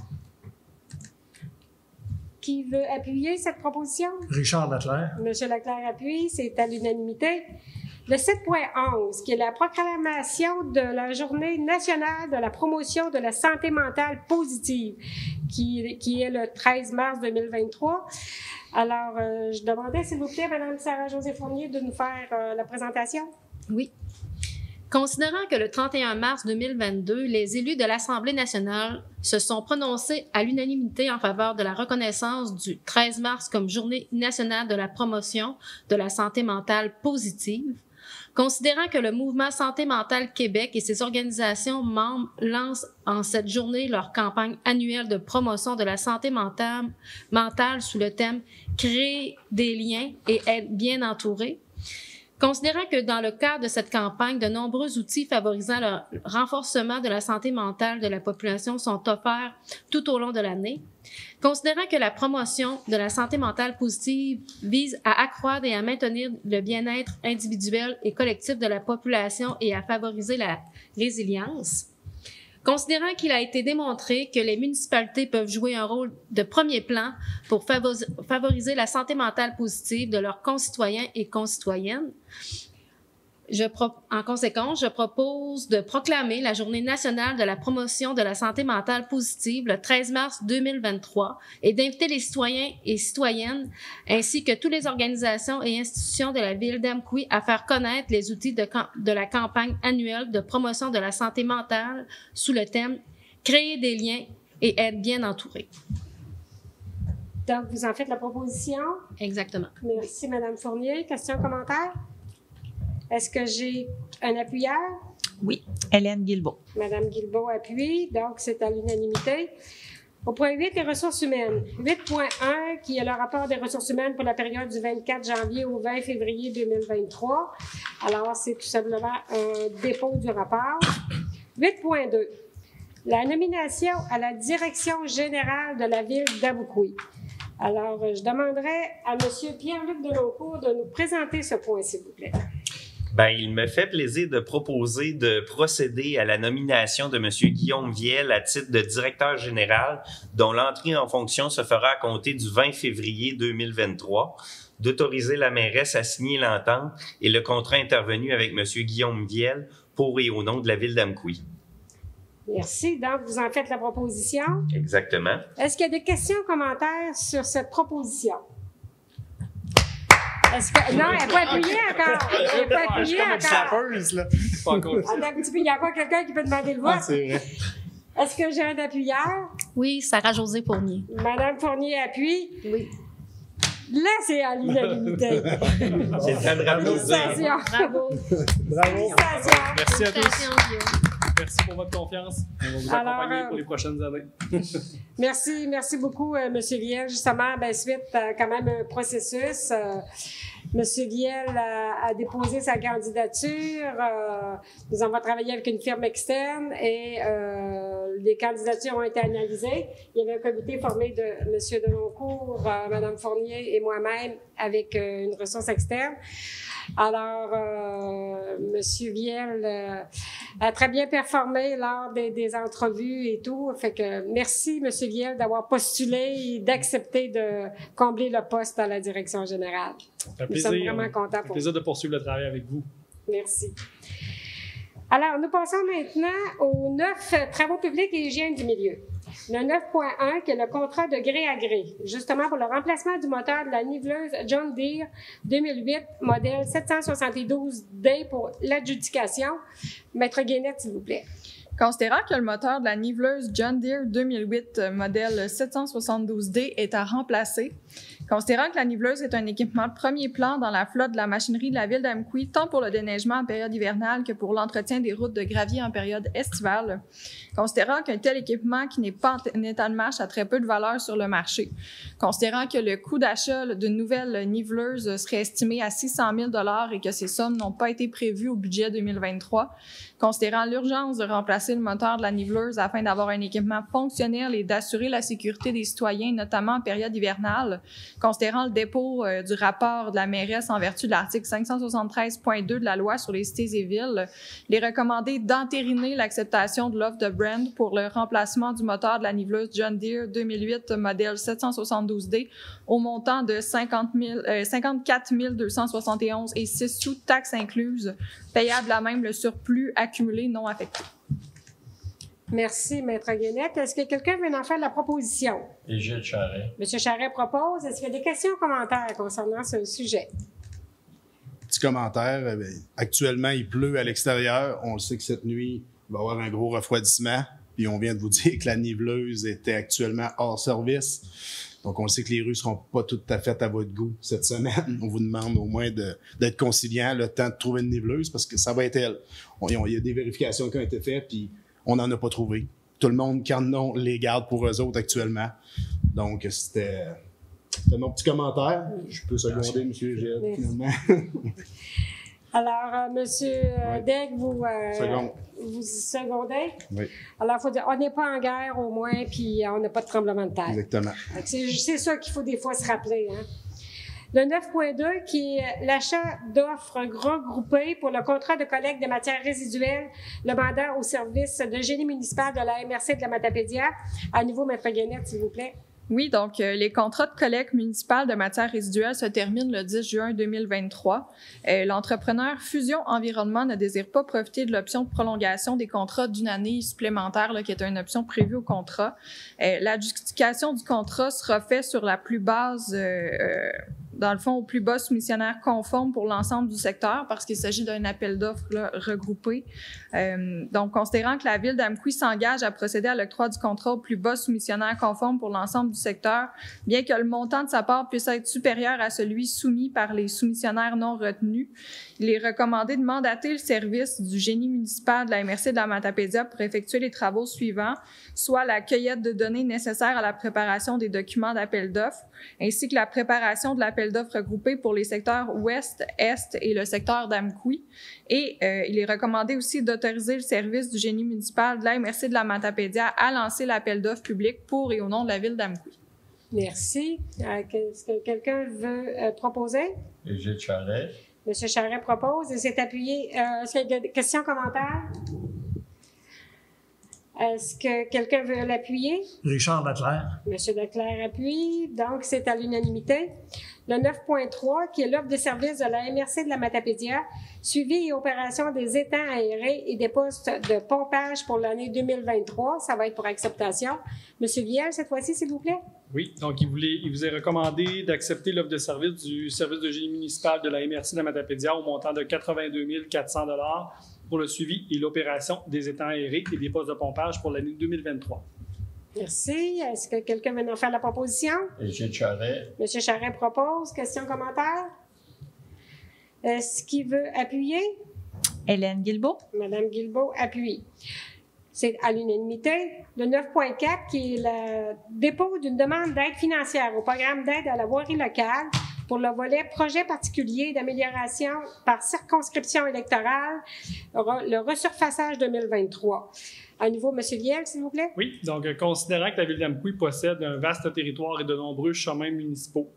Qui veut appuyer cette proposition? Richard Leclerc. M. Leclerc appuie, c'est à l'unanimité. Le 7.11, qui est la proclamation de la Journée nationale de la promotion de la santé mentale positive, qui est le 13 mars 2023. Alors, je demandais, s'il vous plaît, Mme Sarah-Josée Fournier, de nous faire la présentation. Oui. Considérant que le 31 mars 2022, les élus de l'Assemblée nationale se sont prononcés à l'unanimité en faveur de la reconnaissance du 13 mars comme Journée nationale de la promotion de la santé mentale positive, considérant que le mouvement Santé mentale Québec et ses organisations membres lancent en cette journée leur campagne annuelle de promotion de la santé mentale sous le thème « Créer des liens et être bien entouré », considérant que dans le cadre de cette campagne, de nombreux outils favorisant le renforcement de la santé mentale de la population sont offerts tout au long de l'année, considérant que la promotion de la santé mentale positive vise à accroître et à maintenir le bien-être individuel et collectif de la population et à favoriser la résilience, considérant qu'il a été démontré que les municipalités peuvent jouer un rôle de premier plan pour favoriser la santé mentale positive de leurs concitoyens et concitoyennes, en conséquence, je propose de proclamer la Journée nationale de la promotion de la santé mentale positive le 13 mars 2023 et d'inviter les citoyens et citoyennes ainsi que toutes les organisations et institutions de la ville d'Amqui à faire connaître les outils de la campagne annuelle de promotion de la santé mentale sous le thème « Créer des liens et être bien entouré ». Donc, vous en faites la proposition? Exactement. Merci, Mme Fournier. Questions, commentaires? Est-ce que j'ai un appuyeur? Oui, Hélène Guilbeault. Mme Guilbeault appuie, donc c'est à l'unanimité. Au point 8, les ressources humaines. 8.1, qui est le rapport des ressources humaines pour la période du 24 janvier au 20 février 2023. Alors, c'est tout simplement un dépôt du rapport. 8.2, la nomination à la direction générale de la ville d'Amqui. Alors, je demanderai à M. Pierre-Luc Deloncourt de nous présenter ce point, s'il vous plaît. Ben, il me fait plaisir de proposer de procéder à la nomination de M. Guillaume Viel à titre de directeur général, dont l'entrée en fonction se fera à compter du 20 février 2023, d'autoriser la mairesse à signer l'entente et le contrat intervenu avec M. Guillaume Viel pour et au nom de la ville d'Amqui. Merci. Donc, vous en faites la proposition. Exactement. Est-ce qu'il y a des questions, commentaires sur cette proposition? Est-ce que... Non, elle n'est pas appuyée encore. Elle n'est pas appuyée encore. Sapeuse, là. Pas encore. Attends un petit peu, il y a encore quelqu'un qui peut demander le vote. Ah, c'est vrai. Est-ce que j'ai un appuyeur? Oui, Sarah-Josée Fournier. Madame Fournier appuie. Oui. Là, c'est à l'unanimité. C'est le temps de applaudir. Félicitations. Bravo. Bravo. Félicitations. Merci à tous. Félicitations, Guillaume. Merci pour votre confiance. On va vous accompagner pour les prochaines années. Merci beaucoup, M. Viel. Justement, suite à quand même un processus, M. Viel a déposé sa candidature. Nous avons travaillé avec une firme externe et les candidatures ont été analysées. Il y avait un comité formé de M. Deloncourt, Mme Fournier et moi-même avec une ressource externe. Alors, M. Viel a très bien performé lors des entrevues et tout. Fait que merci, M. Viel, d'avoir postulé et d'accepter de combler le poste à la direction générale. Nous sommes vraiment contents pour plaisir de poursuivre le travail avec vous. Merci. Alors, nous passons maintenant aux 9 travaux publics et hygiène du milieu. Le 9.1, qui est le contrat de gré à gré, justement pour le remplacement du moteur de la niveleuse John Deere 2008, modèle 772D pour l'adjudication. Maître Guénette, s'il vous plaît. Considérant que le moteur de la niveleuse John Deere 2008, modèle 772D, est à remplacer, considérant que la niveleuse est un équipement de premier plan dans la flotte de la machinerie de la ville d'Amqui, tant pour le déneigement en période hivernale que pour l'entretien des routes de gravier en période estivale, considérant qu'un tel équipement qui n'est pas en état de marche a très peu de valeur sur le marché, considérant que le coût d'achat d'une nouvelle niveleuse serait estimé à 600 000 $ et que ces sommes n'ont pas été prévues au budget 2023, considérant l'urgence de remplacer le moteur de la niveleuse afin d'avoir un équipement fonctionnel et d'assurer la sécurité des citoyens, notamment en période hivernale, considérant le dépôt du rapport de la mairesse en vertu de l'article 573.2 de la loi sur les cités et villes, il est recommandé d'entériner l'acceptation de l'offre de Brand pour le remplacement du moteur de la niveleuse John Deere 2008 modèle 772D au montant de 54 271 et 6 sous taxes incluses, payable à même le surplus accumulé non affecté. Merci, Maître Guénette. Est-ce que quelqu'un veut en faire la proposition? Et Gilles Charret. M. Charret propose. Est-ce qu'il y a des questions ou commentaires concernant ce sujet? petit commentaire. Actuellement, il pleut à l'extérieur. On le sait que cette nuit, il va y avoir un gros refroidissement. Puis on vient de vous dire que la niveleuse était actuellement hors service. Donc, on le sait que les rues ne seront pas tout à fait à votre goût cette semaine. On vous demande au moins d'être conciliant, le temps de trouver une niveleuse, parce que ça va être elle. Il y a des vérifications qui ont été faites, puis on n'en a pas trouvé. Tout le monde qui en ont les garde pour eux autres actuellement. Donc, c'était mon petit commentaire. Je peux seconder M. Gilles, finalement. Alors, M. Degg, vous secondez? Oui. Alors, il faut dire, on n'est pas en guerre au moins, puis on n'a pas de tremblement de terre. Exactement. C'est ça qu'il faut des fois se rappeler. Hein? Le 9.2, qui est l'achat d'offres regroupées pour le contrat de collecte des matières résiduelles, le mandat au service de génie municipal de la MRC de la Matapédia. À nouveau, Maître Guénette, s'il vous plaît. Oui, donc les contrats de collecte municipale de matières résiduelles se terminent le 10 juin 2023. L'entrepreneur Fusion Environnement ne désire pas profiter de l'option de prolongation des contrats d'une année supplémentaire, là, qui est une option prévue au contrat. L'adjudication du contrat sera faite sur la plus basse, dans le fond, au plus bas soumissionnaire conforme pour l'ensemble du secteur, parce qu'il s'agit d'un appel d'offres là, regroupé. Donc, considérant que la Ville d'Amqui s'engage à procéder à l'octroi du contrat au plus bas soumissionnaire conforme pour l'ensemble du secteur, bien que le montant de sa part puisse être supérieur à celui soumis par les soumissionnaires non retenus, il est recommandé de mandater le service du génie municipal de la MRC de la Matapédia pour effectuer les travaux suivants, soit la cueillette de données nécessaires à la préparation des documents d'appel d'offres, ainsi que la préparation de l'appel d'offres regroupé pour les secteurs ouest, est et le secteur d'Amqui. Et il est recommandé aussi d'autoriser le service du génie municipal de la MRC de la Matapédia à lancer l'appel d'offres public pour et au nom de la Ville d'Amqui. Merci. Est-ce que quelqu'un veut proposer? Gilles Charret. M. Charret propose et s'est appuyé. Est-ce qu'il y a des questions, commentaires? Est-ce que quelqu'un veut l'appuyer? Richard Leclerc. M. Leclerc appuie, donc c'est à l'unanimité. Le 9.3, qui est l'offre de services de la MRC de la Matapédia, suivi et opération des étangs aérés et des postes de pompage pour l'année 2023. Ça va être pour acceptation. M. Viel, cette fois-ci, s'il vous plaît. Oui, donc il vous est recommandé d'accepter l'offre de service du service de génie municipal de la MRC de la Matapédia au montant de 82 400 $ pour le suivi et l'opération des étangs aérés et des postes de pompage pour l'année 2023. Merci. Est-ce que quelqu'un veut en faire la proposition? Gilles Charret. M. Charret propose. Questions, commentaires? Est-ce qu'il veut appuyer? Hélène Guilbeault. Mme Guilbeault appuie. C'est à l'unanimité. Le 9.4, qui est le dépôt d'une demande d'aide financière au programme d'aide à la voirie locale pour le volet projet particulier d'amélioration par circonscription électorale, le resurfaçage 2023. À nouveau, M. Viel, s'il vous plaît. Oui, donc considérant que la Ville d'Amqui possède un vaste territoire et de nombreux chemins municipaux,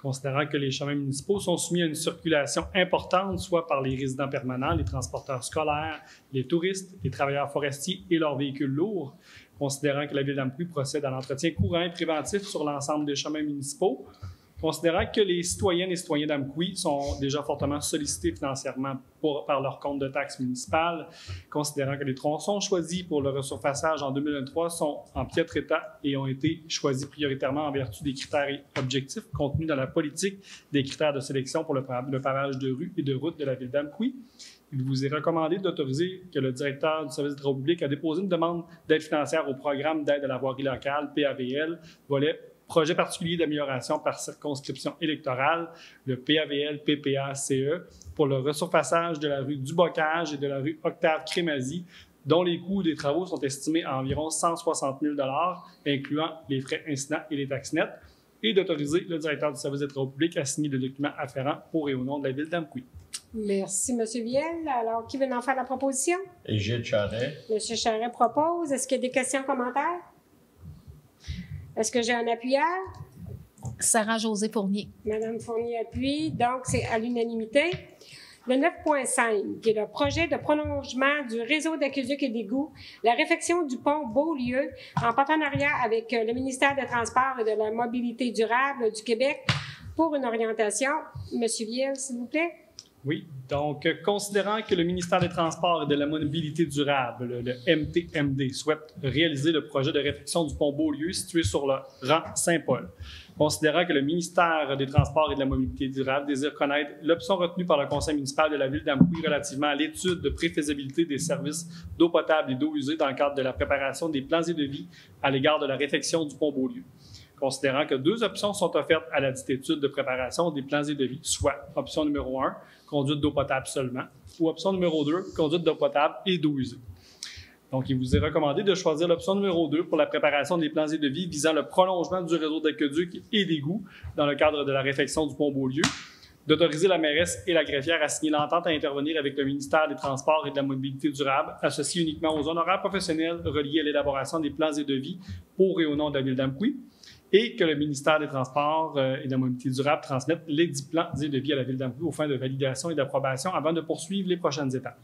considérant que les chemins municipaux sont soumis à une circulation importante, soit par les résidents permanents, les transporteurs scolaires, les touristes, les travailleurs forestiers et leurs véhicules lourds, considérant que la Ville d'Amqui procède à l'entretien courant et préventif sur l'ensemble des chemins municipaux, considérant que les citoyennes et citoyens d'Amqui sont déjà fortement sollicités financièrement par leur compte de taxes municipales, considérant que les tronçons choisis pour le resurfaçage en 2023 sont en piètre état et ont été choisis prioritairement en vertu des critères et objectifs contenus dans la politique des critères de sélection pour le pavage de rues et de routes de la Ville d'Amqui. Il vous est recommandé d'autoriser que le directeur du service hydro-public a déposé une demande d'aide financière au programme d'aide à la voirie locale, PAVL, volet projet particulier d'amélioration par circonscription électorale, le PAVL-PPA-CE, pour le resurfaçage de la rue du Bocage et de la rue Octave-Crémazie, dont les coûts des travaux sont estimés à environ 160 000 $, incluant les frais incidents et les taxes nettes, et d'autoriser le directeur du service des travaux publics à signer le document afférent pour et au nom de la Ville d'Amqui. Merci, M. Viel. Alors, qui veut en faire la proposition? Gilles Charret. M. Charret propose. Est-ce qu'il y a des questions, commentaires? Est-ce que j'ai un appuyeur? Sarah-Josée Fournier. Madame Fournier appuie. Donc, c'est à l'unanimité. Le 9.5, qui est le projet de prolongement du réseau d'aqueducs et d'égouts, la réfection du pont Beaulieu, en partenariat avec le ministère des Transports et de la Mobilité durable du Québec pour une orientation. Monsieur Viel, s'il vous plaît. Oui, donc considérant que le ministère des Transports et de la Mobilité durable, le MTMD, souhaite réaliser le projet de réfection du pont Beaulieu situé sur le rang Saint-Paul, Considérant que le ministère des Transports et de la Mobilité durable désire connaître l'option retenue par le conseil municipal de la ville d'Amqui relativement à l'étude de préfaisabilité des services d'eau potable et d'eau usée dans le cadre de la préparation des plans et devis à l'égard de la réfection du pont Beaulieu. Considérant que 2 options sont offertes à la dite étude de préparation des plans et devis, soit option numéro 1, conduite d'eau potable seulement, ou option numéro 2, conduite d'eau potable et d'eau usée. Donc, il vous est recommandé de choisir l'option numéro 2 pour la préparation des plans et devis visant le prolongement du réseau d'aqueducs et d'égouts dans le cadre de la réfection du pont Beaulieu, d'autoriser la mairesse et la greffière à signer l'entente à intervenir avec le ministère des Transports et de la Mobilité durable, associée uniquement aux honoraires professionnels reliés à l'élaboration des plans et devis pour et au nom de la ville d'Amqui, et que le ministère des Transports et de la Mobilité durable transmette les 10 plans et devis à la ville d'Amqui aux fins de validation et d'approbation avant de poursuivre les prochaines étapes.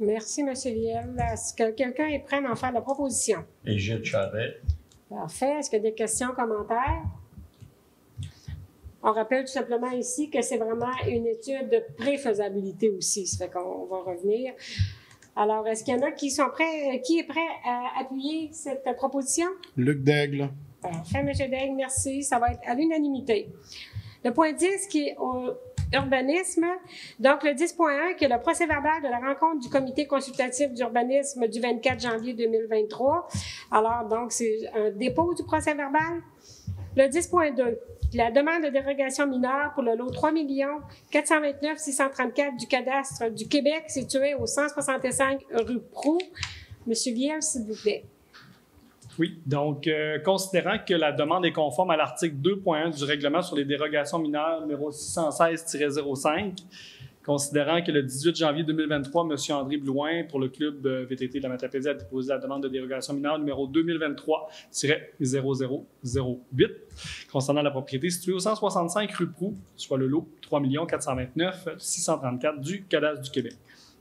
Merci, M. Viel. Est-ce que quelqu'un est prêt à en faire la proposition? Et Gilles Charret. Parfait. Est-ce qu'il y a des questions, commentaires? On rappelle tout simplement ici que c'est vraiment une étude de préfaisabilité aussi. Ça fait qu'on va revenir. Alors, est-ce qu'il y en a qui sont prêts? Qui est prêt à appuyer cette proposition? Luc Daigle. Parfait, M. Daigle, merci. Ça va être à l'unanimité. Le point 10 qui est au urbanisme. Donc, le 10.1, qui est le procès-verbal de la rencontre du comité consultatif d'urbanisme du 24 janvier 2023. Alors, donc, c'est un dépôt du procès-verbal. Le 10.2, la demande de dérogation mineure pour le lot 3 429 634 du cadastre du Québec, situé au 165 rue Proulx. Monsieur Viel, s'il vous plaît. Oui, donc, considérant que la demande est conforme à l'article 2.1 du règlement sur les dérogations mineures numéro 616-05, considérant que le 18 janvier 2023, M. André Blouin, pour le club VTT de la Matapédie, a déposé la demande de dérogation mineure numéro 2023-0008, concernant la propriété située au 165 rue Proulx, soit le lot 3 429 634 du cadastre du Québec.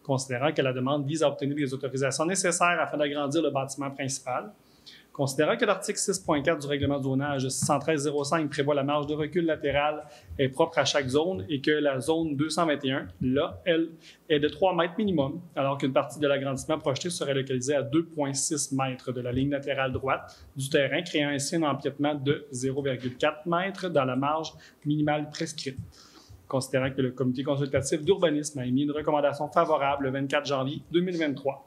Considérant que la demande vise à obtenir les autorisations nécessaires afin d'agrandir le bâtiment principal. Considérant que l'article 6.4 du règlement de zonage 613-05 prévoit la marge de recul latérale est propre à chaque zone et que la zone 221, là, elle, est de 3 mètres minimum, alors qu'une partie de l'agrandissement projeté serait localisée à 2,6 mètres de la ligne latérale droite du terrain, créant ainsi un empiètement de 0,4 mètres dans la marge minimale prescrite. Considérant que le comité consultatif d'urbanisme a émis une recommandation favorable le 24 janvier 2023,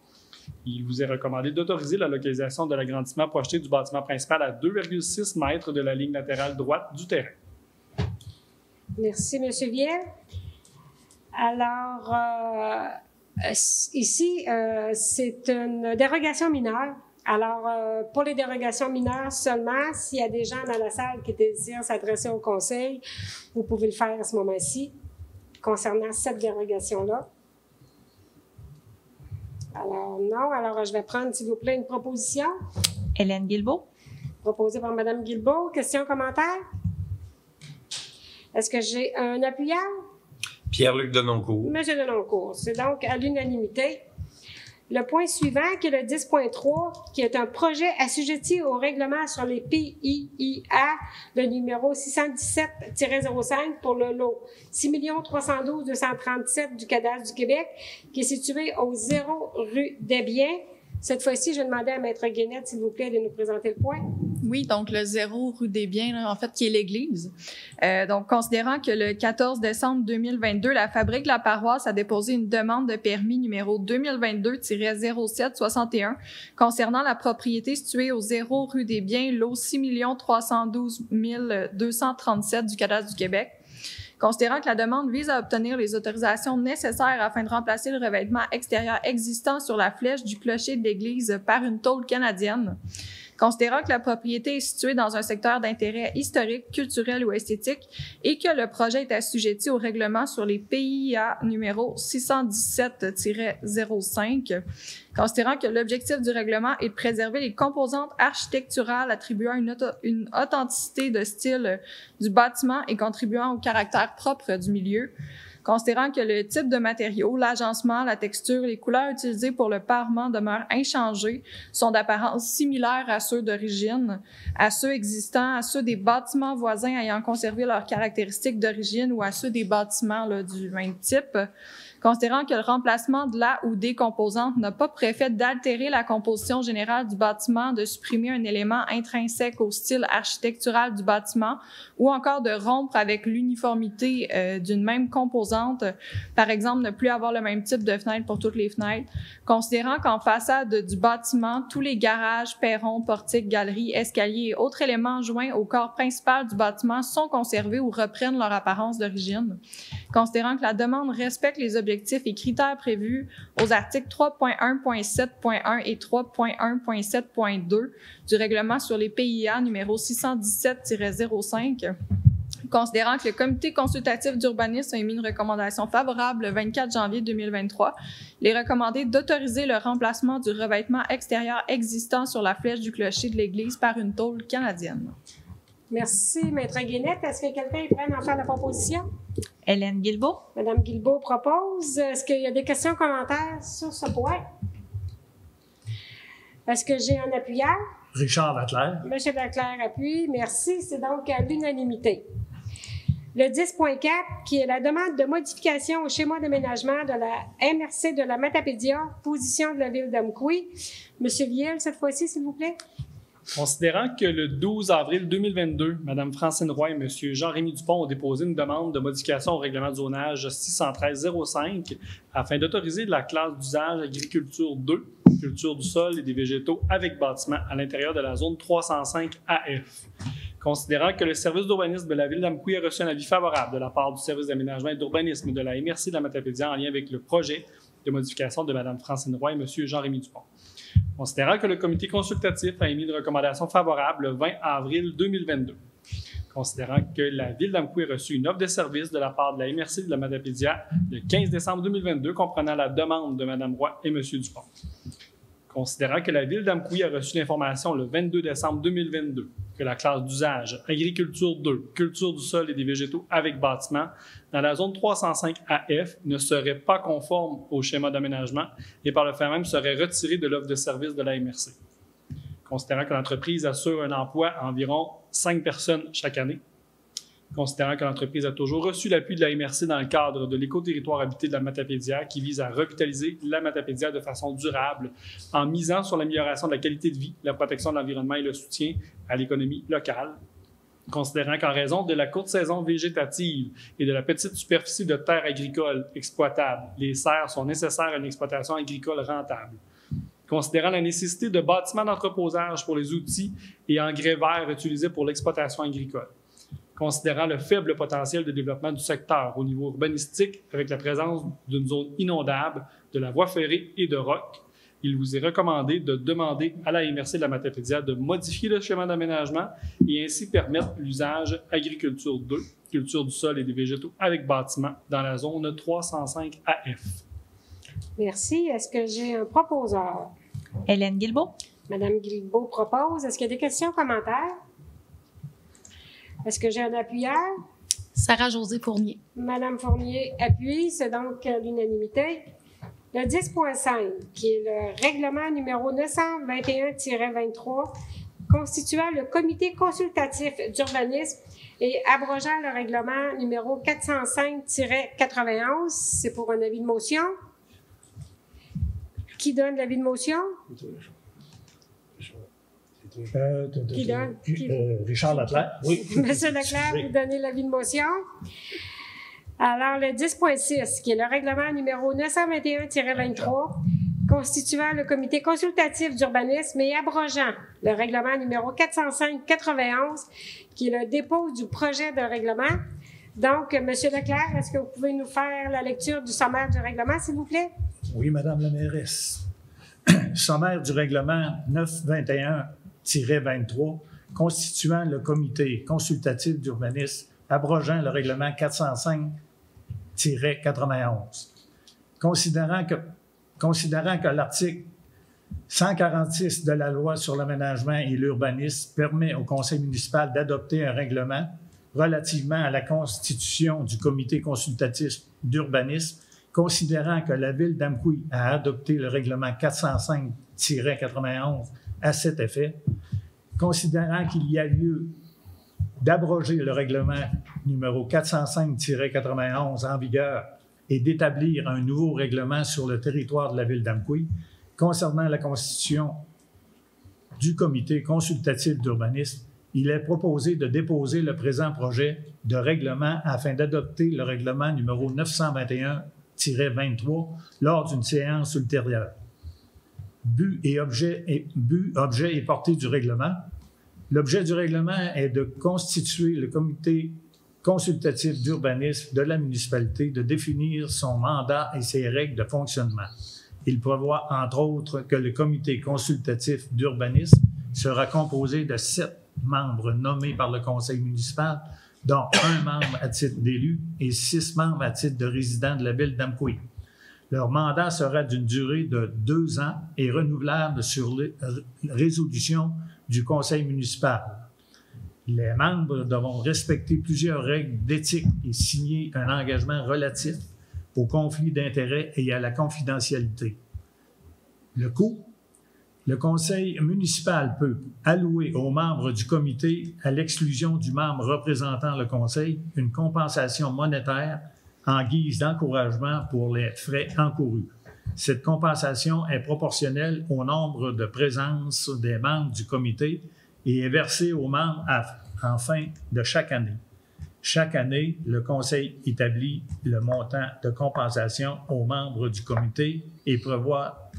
il vous est recommandé d'autoriser la localisation de l'agrandissement projeté du bâtiment principal à 2,6 mètres de la ligne latérale droite du terrain. Merci, M. Viel. Alors, ici, c'est une dérogation mineure. Alors, pour les dérogations mineures seulement, s'il y a des gens dans la salle qui désirent s'adresser au conseil, vous pouvez le faire à ce moment-ci, concernant cette dérogation-là. Alors, non. Alors, je vais prendre, s'il vous plaît, une proposition. Hélène Guilbeault. Proposée par Mme Guilbeault. Question, commentaire? Est-ce que j'ai un appuyant? Pierre-Luc Denoncourt. Monsieur Denoncourt. C'est donc à l'unanimité. Le point suivant, qui est le 10.3, qui est un projet assujetti au règlement sur les PIIA, le numéro 617-05 pour le lot 6 312 237 du cadastre du Québec, qui est situé au 0 rue des Biens. Cette fois-ci, je vais demander à Maître Guénette, s'il vous plaît, de nous présenter le point. Oui, donc le 0 rue des Biens, là, en fait, qui est l'église. Donc, considérant que le 14 décembre 2022, la Fabrique La Paroisse a déposé une demande de permis numéro 2022-0761 concernant la propriété située au 0 rue des Biens, lot 6 312 237 du cadastre du Québec. Considérant que la demande vise à obtenir les autorisations nécessaires afin de remplacer le revêtement extérieur existant sur la flèche du clocher de l'église par une tôle canadienne. Considérant que la propriété est située dans un secteur d'intérêt historique, culturel ou esthétique et que le projet est assujetti au règlement sur les PIA numéro 617-05, considérant que l'objectif du règlement est de préserver les composantes architecturales attribuant une authenticité de style du bâtiment et contribuant au caractère propre du milieu, considérant que le type de matériaux, l'agencement, la texture, les couleurs utilisées pour le parement demeurent inchangés, sont d'apparence similaire à ceux d'origine, à ceux existants, à ceux des bâtiments voisins ayant conservé leurs caractéristiques d'origine ou à ceux des bâtiments là, du même type. Considérant que le remplacement de la ou des composantes n'a pas pour effet d'altérer la composition générale du bâtiment, de supprimer un élément intrinsèque au style architectural du bâtiment ou encore de rompre avec l'uniformité d'une même composante, par exemple ne plus avoir le même type de fenêtre pour toutes les fenêtres, considérant qu'en façade du bâtiment, tous les garages, perrons, portiques, galeries, escaliers et autres éléments joints au corps principal du bâtiment sont conservés ou reprennent leur apparence d'origine, considérant que la demande respecte les objectifs et critères prévus aux articles 3.1.7.1 et 3.1.7.2 du règlement sur les PIA numéro 617-05, considérant que le comité consultatif d'urbanisme a émis une recommandation favorable le 24 janvier 2023, il est recommandé d'autoriser le remplacement du revêtement extérieur existant sur la flèche du clocher de l'église par une tôle canadienne. Merci, Maître Guénette. Est-ce que quelqu'un est prêt à en faire la proposition? Hélène Guilbeault. Madame Guilbeault propose. Est-ce qu'il y a des questions, commentaires sur ce point? Est-ce que j'ai un appuyant? Richard Leclerc. Monsieur Leclerc appuie. Merci. C'est donc à l'unanimité. Le 10.4, qui est la demande de modification au schéma d'aménagement de la MRC de la Matapédia, position de la ville d'Amqui. Monsieur Viel, cette fois-ci, s'il vous plaît. Considérant que le 12 avril 2022, Mme Francine Roy et M. Jean-Rémy Dupont ont déposé une demande de modification au règlement de zonage 613-05 afin d'autoriser la classe d'usage agriculture 2, culture du sol et des végétaux avec bâtiment à l'intérieur de la zone 305 AF. Considérant que le service d'urbanisme de la ville d'Amqui a reçu un avis favorable de la part du service d'aménagement et d'urbanisme de la MRC de la Matapédia en lien avec le projet de modification de Mme Francine Roy et M. Jean-Rémy Dupont. Considérant que le comité consultatif a émis une recommandation favorable le 20 avril 2022. Considérant que la ville d'Amqui a reçu une offre de service de la part de la MRC de la Matapédia le 15 décembre 2022 comprenant la demande de Mme Roy et M. Dupont. Considérant que la ville d'Amqui a reçu l'information le 22 décembre 2022 que la classe d'usage agriculture 2, culture du sol et des végétaux avec bâtiment dans la zone 305 AF ne serait pas conforme au schéma d'aménagement et par le fait même serait retirée de l'offre de service de la MRC. Considérant que l'entreprise assure un emploi à environ 5 personnes chaque année. Considérant que l'entreprise a toujours reçu l'appui de la MRC dans le cadre de l'écoterritoire habité de la Matapédia qui vise à revitaliser la Matapédia de façon durable en misant sur l'amélioration de la qualité de vie, la protection de l'environnement et le soutien à l'économie locale. Considérant qu'en raison de la courte saison végétative et de la petite superficie de terre agricole exploitable, les serres sont nécessaires à une exploitation agricole rentable. Considérant la nécessité de bâtiments d'entreposage pour les outils et engrais verts utilisés pour l'exploitation agricole. Considérant le faible potentiel de développement du secteur au niveau urbanistique avec la présence d'une zone inondable, de la voie ferrée et de rocs, il vous est recommandé de demander à la MRC de la Matapédia de modifier le schéma d'aménagement et ainsi permettre l'usage agriculture 2, culture du sol et des végétaux avec bâtiment dans la zone 305 AF. Merci. Est-ce que j'ai un proposeur? Hélène Guilbeault. Madame Guilbeault propose. Est-ce qu'il y a des questions, commentaires? Est-ce que j'ai un appuyeur? Sarah-Josée Fournier. Madame Fournier appuie, c'est donc l'unanimité. Le 10.5, qui est le règlement numéro 921-23, constituant le comité consultatif d'urbanisme et abrogeant le règlement numéro 405-91. C'est pour un avis de motion. Qui donne l'avis de motion? Qui donne? Richard Leclerc. Oui. Monsieur Leclerc, vous donnez l'avis de motion. Alors, le 10.6, qui est le règlement numéro 921-23, constituant le comité consultatif d'urbanisme et abrogeant le règlement numéro 405-91, qui est le dépôt du projet de règlement. Donc, Monsieur Leclerc, est-ce que vous pouvez nous faire la lecture du sommaire du règlement, s'il vous plaît? Oui, Madame la mairesse. Sommaire du règlement 921-23, constituant le comité consultatif d'urbanisme, abrogeant le règlement 405-91. Considérant que l'article 146 de la loi sur l'aménagement et l'urbanisme permet au conseil municipal d'adopter un règlement relativement à la constitution du comité consultatif d'urbanisme, considérant que la ville d'Amqui a adopté le règlement 405-91 à cet effet, considérant qu'il y a lieu d'abroger le règlement numéro 405-91 en vigueur et d'établir un nouveau règlement sur le territoire de la ville d'Amqui concernant la constitution du comité consultatif d'urbanisme. Il est proposé de déposer le présent projet de règlement afin d'adopter le règlement numéro 921-23 lors d'une séance ultérieure. But et objet et portée du règlement. L'objet du règlement est de constituer le comité consultatif d'urbanisme de la municipalité, de définir son mandat et ses règles de fonctionnement. Il prévoit, entre autres, que le comité consultatif d'urbanisme sera composé de 7 membres nommés par le conseil municipal, dont 1 membre à titre d'élu et 6 membres à titre de résident de la ville d'Amqui. Leur mandat sera d'une durée de 2 ans et renouvelable sur résolution du conseil municipal. Les membres devront respecter plusieurs règles d'éthique et signer un engagement relatif au conflit d'intérêts et à la confidentialité. Le coût. Le conseil municipal peut allouer aux membres du comité, à l'exclusion du membre représentant le conseil, une compensation monétaire en guise d'encouragement pour les frais encourus. Cette compensation est proportionnelle au nombre de présences des membres du comité et est versée aux membres en fin de chaque année. Chaque année, le conseil établit le montant de compensation aux membres du comité et prévoit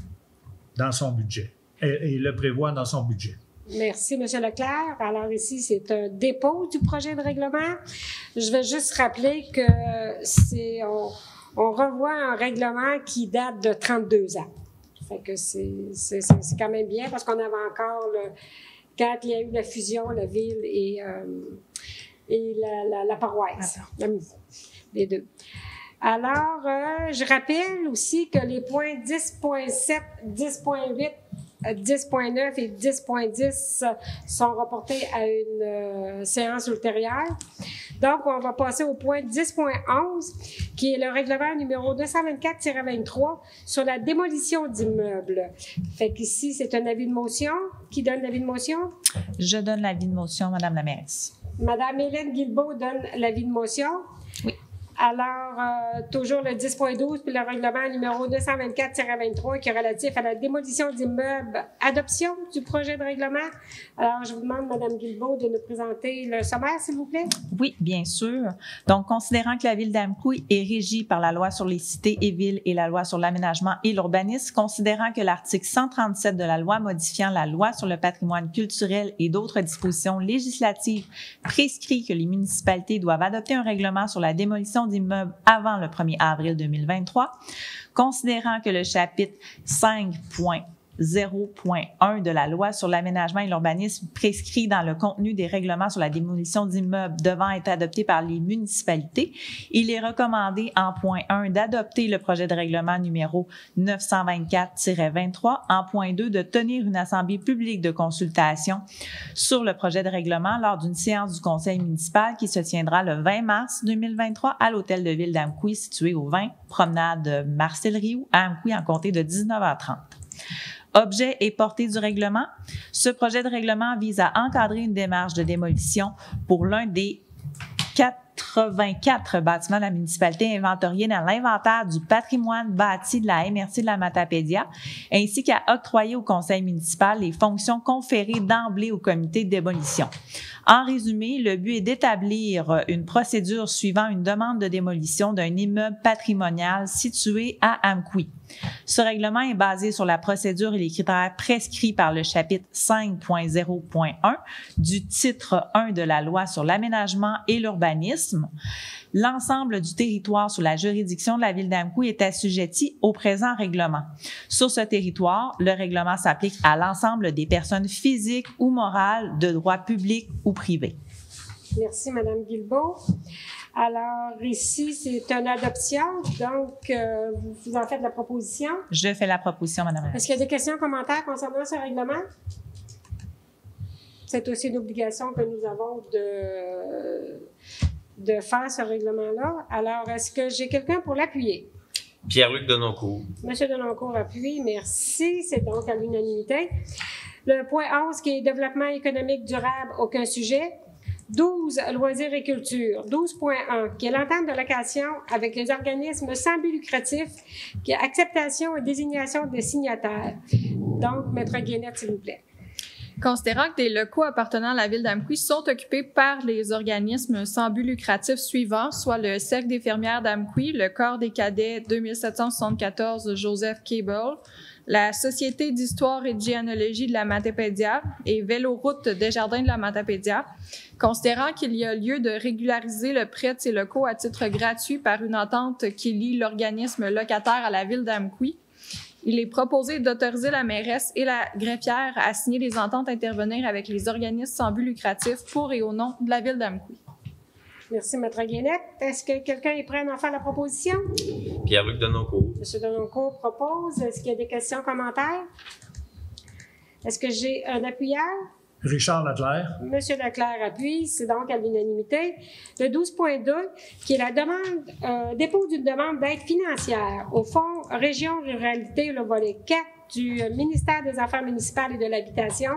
dans son budget. Et le prévoit dans son budget. Merci, M. Leclerc. Alors ici, c'est un dépôt du projet de règlement. Je vais juste rappeler que on revoit un règlement qui date de 32 ans. Fait que c'est quand même bien parce qu'on avait encore quand il y a eu la fusion, la ville et la paroisse, les deux. Alors, je rappelle aussi que les points 10.7, 10.8, 10.9 et 10.10 sont reportés à une séance ultérieure. Donc, on va passer au point 10.11, qui est le règlement numéro 224-23 sur la démolition d'immeubles. Fait qu'ici, c'est un avis de motion. Qui donne l'avis de motion? Je donne l'avis de motion, Madame la mairesse. Madame Hélène Guilbeault donne l'avis de motion. Oui. Alors, toujours le 10.12, puis le règlement numéro 224-23 qui est relatif à la démolition d'immeubles. Adoption du projet de règlement. Alors, je vous demande, Mme Guilbeault, de nous présenter le sommaire, s'il vous plaît. Oui, bien sûr. Donc, considérant que la ville d'Amqui est régie par la loi sur les cités et villes et la loi sur l'aménagement et l'urbanisme, considérant que l'article 137 de la loi modifiant la loi sur le patrimoine culturel et d'autres dispositions législatives prescrit que les municipalités doivent adopter un règlement sur la démolition d'immeubles avant le 1er avril 2023, considérant que le chapitre 5.0.1 de la loi sur l'aménagement et l'urbanisme prescrit dans le contenu des règlements sur la démolition d'immeubles devant être adoptés par les municipalités, il est recommandé en point 1 d'adopter le projet de règlement numéro 924-23, en point 2 de tenir une assemblée publique de consultation sur le projet de règlement lors d'une séance du conseil municipal qui se tiendra le 20 mars 2023 à l'hôtel de ville d'Amqui situé au 20 promenade Marcel-Rioux à Amqui en comté de 19h30. Objet et portée du règlement. Ce projet de règlement vise à encadrer une démarche de démolition pour l'un des 84 bâtiments de la municipalité inventoriés dans l'inventaire du patrimoine bâti de la MRC de la Matapédia, ainsi qu'à octroyer au conseil municipal les fonctions conférées d'emblée au comité de démolition. En résumé, le but est d'établir une procédure suivant une demande de démolition d'un immeuble patrimonial situé à Amqui. Ce règlement est basé sur la procédure et les critères prescrits par le chapitre 5.0.1 du titre 1 de la loi sur l'aménagement et l'urbanisme. L'ensemble du territoire sous la juridiction de la ville d'Amqui est assujetti au présent règlement. Sur ce territoire, le règlement s'applique à l'ensemble des personnes physiques ou morales de droit public ou privé. Merci, Mme Guilbeault. Alors, ici, c'est une adoption, donc vous en faites la proposition. Je fais la proposition, Mme. Est-ce qu'il y a des questions, commentaires concernant ce règlement? C'est aussi une obligation que nous avons de faire ce règlement-là. Alors, est-ce que j'ai quelqu'un pour l'appuyer? Pierre-Luc Denoncourt. Monsieur Denoncourt appuie, merci. C'est donc à l'unanimité. Le point 11, qui est développement économique durable, aucun sujet. 12, loisirs et culture. 12.1, qui est l'entente de location avec les organismes sans but lucratif, qui est acceptation et désignation des signataires. Donc, Maître Guénette, s'il vous plaît. Considérant que des locaux appartenant à la ville d'Amqui sont occupés par les organismes sans but lucratif suivants, soit le Cercle des fermières d'Amqui, le Corps des cadets 2774 Joseph Cable, la Société d'histoire et de généalogie de la Matapédia et Véloroute des Jardins de la Matapédia, considérant qu'il y a lieu de régulariser le prêt de ces locaux à titre gratuit par une entente qui lie l'organisme locataire à la ville d'Amqui, il est proposé d'autoriser la mairesse et la greffière à signer les ententes à intervenir avec les organismes sans but lucratif pour et au nom de la ville d'Amqui. Merci, Maître Guénette. Est-ce que quelqu'un est prêt à en faire la proposition? Pierre-Luc Denoncourt. M. Denoncourt propose. Est-ce qu'il y a des questions, commentaires? Est-ce que j'ai un appuyeur? Richard Leclerc. M. Leclerc appuie, c'est donc à l'unanimité. Le 12.2, qui est la demande, dépôt d'une demande d'aide financière au Fonds Région Ruralité, le volet 4 du ministère des Affaires municipales et de l'Habitation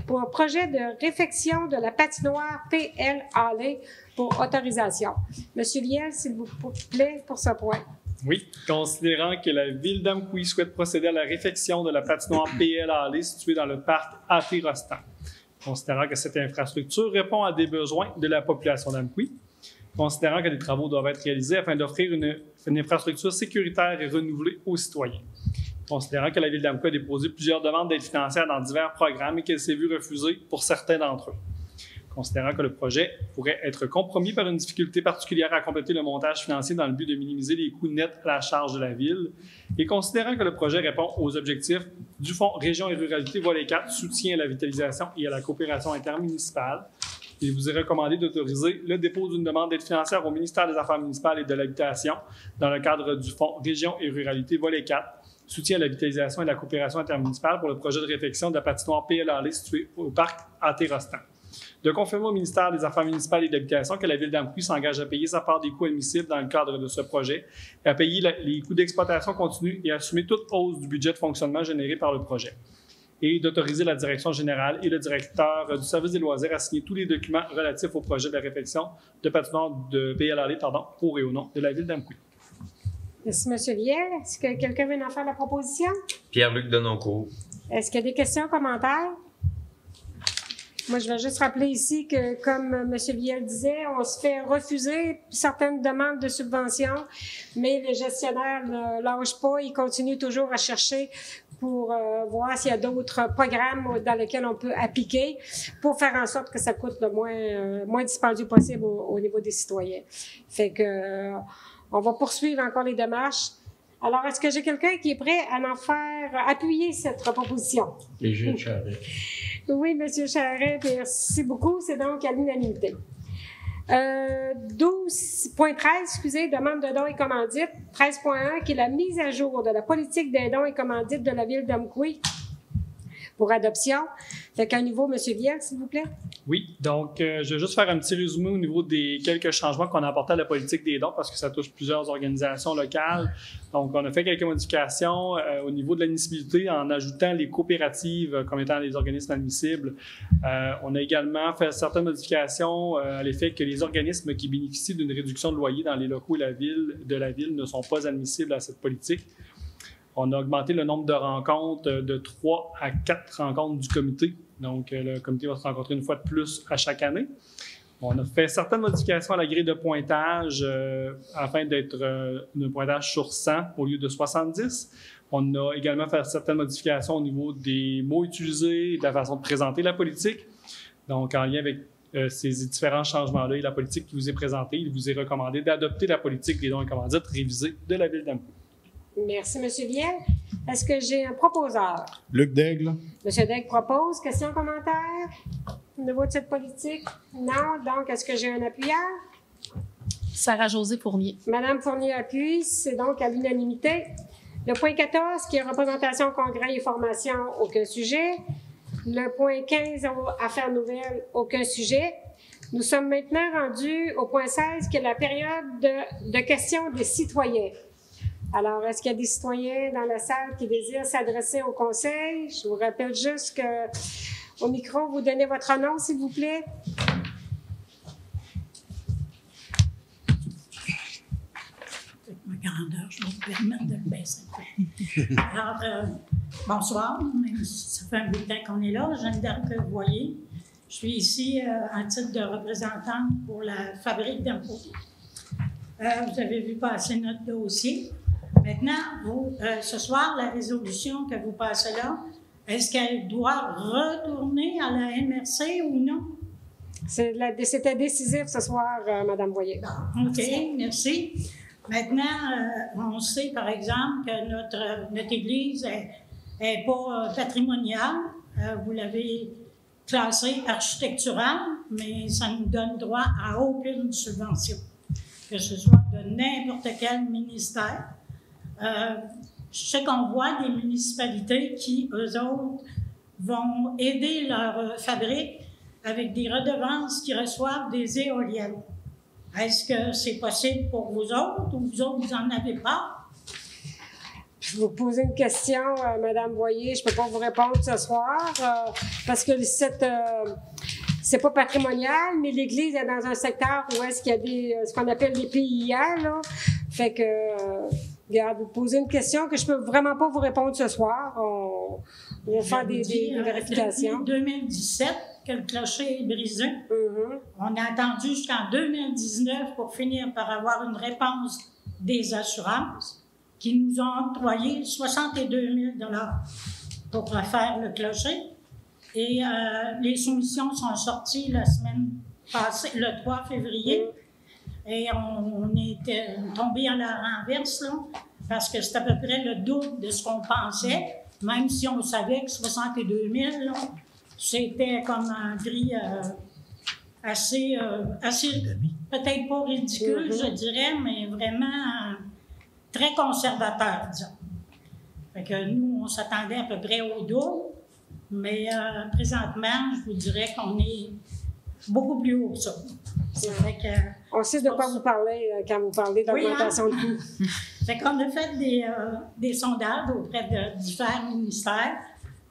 pour un projet de réfection de la patinoire P.L. Halley pour autorisation. Monsieur Viel, s'il vous plaît, pour ce point. Oui, considérant que la ville d'Amqui souhaite procéder à la réfection de la patinoire P.L. Halley située dans le parc A.T. Considérant que cette infrastructure répond à des besoins de la population d'Amqui, considérant que des travaux doivent être réalisés afin d'offrir une infrastructure sécuritaire et renouvelée aux citoyens, considérant que la ville d'Amqui a déposé plusieurs demandes d'aide financière dans divers programmes et qu'elle s'est vue refuser pour certains d'entre eux, considérant que le projet pourrait être compromis par une difficulté particulière à compléter le montage financier dans le but de minimiser les coûts nets à la charge de la ville, et considérant que le projet répond aux objectifs du Fonds Région et Ruralité volet 4, soutien à la vitalisation et à la coopération intermunicipale, il vous est recommandé d'autoriser le dépôt d'une demande d'aide financière au ministère des Affaires municipales et de l'Habitation dans le cadre du Fonds Région et Ruralité volet 4, soutien à la vitalisation et à la coopération intermunicipale pour le projet de réfection de la patinoire P.L. Halley située au parc A.T. Rostand. De confirmer au ministère des Affaires municipales et de l'Habitation que la ville d'Amqui s'engage à payer sa part des coûts admissibles dans le cadre de ce projet, et à payer les coûts d'exploitation continue et à assumer toute hausse du budget de fonctionnement généré par le projet. Et d'autoriser la direction générale et le directeur du service des loisirs à signer tous les documents relatifs au projet de la réfection de patinoire de P.L. Halley, pour et au nom de la ville d'Amqui. Merci, M. Viel. Est-ce que quelqu'un veut en faire la proposition? Pierre-Luc Denoncourt. Est-ce qu'il y a des questions, commentaires? Moi, je vais juste rappeler ici que, comme M. Viel disait, on se fait refuser certaines demandes de subventions, mais les gestionnaires ne lâchent pas, ils continuent toujours à chercher pour voir s'il y a d'autres programmes dans lesquels on peut appliquer pour faire en sorte que ça coûte le moins dispendieux possible au niveau des citoyens. Fait que on va poursuivre encore les démarches. Alors, est-ce que j'ai quelqu'un qui est prêt à en faire appuyer cette proposition? Les jeunes Charret. Oui, M. Charret, merci beaucoup. C'est donc à l'unanimité. 12.13, demande de dons et commandites. 13.1, qui est la mise à jour de la politique des dons et commandites de la ville d'Amqui pour adoption. Fait qu'à nouveau, M. Viel, s'il vous plaît. Oui, donc je vais juste faire un petit résumé au niveau des quelques changements qu'on a apportés à la politique des dons parce que ça touche plusieurs organisations locales. Donc, on a fait quelques modifications au niveau de l'admissibilité en ajoutant les coopératives comme étant les organismes admissibles. On a également fait certaines modifications à l'effet que les organismes qui bénéficient d'une réduction de loyer dans les locaux de la ville ne sont pas admissibles à cette politique. On a augmenté le nombre de rencontres de 3 à 4 rencontres du comité. Donc, le comité va se rencontrer une fois de plus à chaque année. On a fait certaines modifications à la grille de pointage afin d'être un pointage sur 100 au lieu de 70. On a également fait certaines modifications au niveau des mots utilisés et de la façon de présenter la politique. Donc, en lien avec ces différents changements-là et la politique qui vous est présentée, il vous est recommandé d'adopter la politique des dons et commandites révisée de la ville d'Amqui. Merci, M. Viel. Est-ce que j'ai un proposeur? Luc Daigle. M. Daigle propose. Questions, commentaires au niveau de cette politique? Non. Donc, est-ce que j'ai un appuyeur? Sarah-Josée Fournier. Madame Fournier appuie. C'est donc à l'unanimité. Le point 14, qui est représentation, congrès et formation, aucun sujet. Le point 15, affaires nouvelles, aucun sujet. Nous sommes maintenant rendus au point 16, qui est la période de questions des citoyens. Alors, est-ce qu'il y a des citoyens dans la salle qui désirent s'adresser au conseil? Je vous rappelle juste que au micro, vous donnez votre nom, s'il vous plaît. grandeur, je vais me permettre de le baisser un peu. Alors, bonsoir, même si ça fait un bout de temps qu'on est là. Jeanne d'Arc, vous voyez. Je suis ici en titre de représentante pour la fabrique d'impôts. Vous avez vu passer notre dossier. Maintenant, vous, ce soir, la résolution que vous passez là, est-ce qu'elle doit retourner à la MRC ou non? C'était décisif ce soir, Mme Boyer. OK, merci. Maintenant, on sait, par exemple, que notre Église n'est pas patrimoniale. Vous l'avez classée architecturale, mais ça ne nous donne droit à aucune subvention, que ce soit de n'importe quel ministère. Je sais qu'on voit des municipalités qui, eux autres, vont aider leur fabrique avec des redevances qui reçoivent des éoliennes. Est-ce que c'est possible pour vous autres ou vous autres, vous n'en avez pas? Je vais vous poser une question, Mme Boyer. Je ne peux pas vous répondre ce soir parce que le site, c'est pas patrimonial, mais l'Église est dans un secteur où est-ce qu'il y a ce qu'on appelle les PIA, là. Fait que, regarde, vous posez une question que je peux vraiment pas vous répondre ce soir. On va faire des vérifications. Depuis 2017, que le clocher est brisé. On a attendu jusqu'en 2019 pour finir par avoir une réponse des assurances qui nous ont octroyé 62 000 $ pour refaire le clocher. Et les soumissions sont sorties la semaine passée, le 3 février. Et on était tombé à la renverse, là, parce que c'est à peu près le double de ce qu'on pensait, même si on savait que 62 000 $, c'était comme un prix assez peut-être pas ridicule, je dirais, mais vraiment très conservateur, disons. Fait que nous, on s'attendait à peu près au double, mais présentement, je vous dirais qu'on est beaucoup plus haut que ça. Fait que, on sait de quoi vous parlez quand vous parlez d'augmentation de coûts. Fait qu'on a fait des sondages auprès de différents ministères.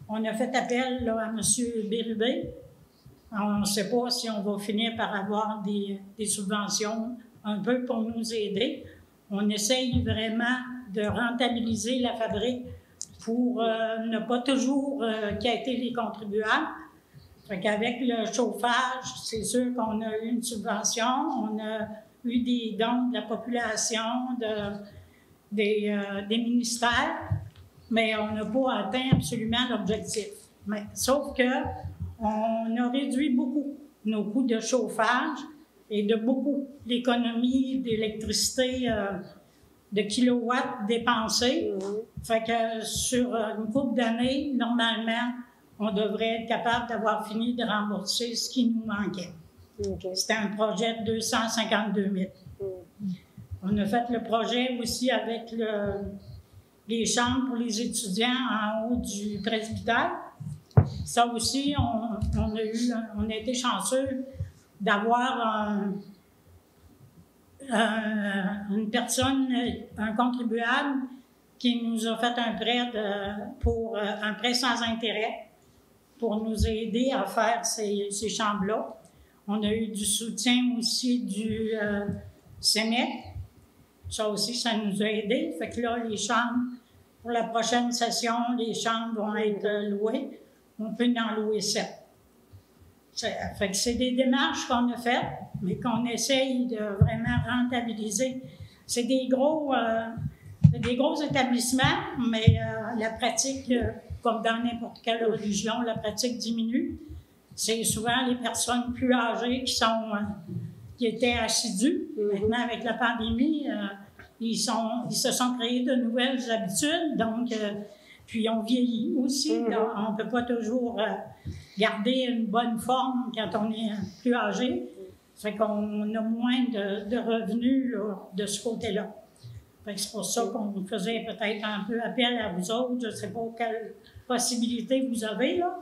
On a fait appel là, à M. Bérubé. On ne sait pas si on va finir par avoir des subventions un peu pour nous aider. On essaye vraiment de rentabiliser la fabrique pour ne pas toujours quitter les contribuables. Fait qu'avec le chauffage, c'est sûr qu'on a eu une subvention, on a eu des dons de la population, des ministères, mais on n'a pas atteint absolument l'objectif. Sauf que on a réduit beaucoup nos coûts de chauffage et de beaucoup l'économie d'électricité de kilowatts dépensés. Fait que sur une couple d'années, normalement, on devrait être capable d'avoir fini de rembourser ce qui nous manquait. C'était un projet de 252 000. On a fait le projet aussi avec les chambres pour les étudiants en haut du presbytère. Ça aussi, on a été chanceux d'avoir une personne, un contribuable, qui nous a fait un prêt pour un prêt sans intérêt pour nous aider à faire ces chambres-là. On a eu du soutien aussi du CEMEC. Ça aussi, ça nous a aidés. Fait que là, les chambres, pour la prochaine session, les chambres vont être louées. On peut en louer 7. Fait que c'est des démarches qu'on a faites, mais qu'on essaye de vraiment rentabiliser. C'est des gros établissements, mais la pratique, comme dans n'importe quelle religion, la pratique diminue. C'est souvent les personnes plus âgées qui étaient assidues. Maintenant, avec la pandémie, ils se sont créés de nouvelles habitudes, donc puis on vieillit aussi. Donc, on ne peut pas toujours garder une bonne forme quand on est plus âgé. Ça fait qu'on a moins de revenus là, de ce côté-là. C'est pour ça qu'on faisait peut-être un peu appel à vous autres. Je ne sais pas quelle possibilité vous avez, là.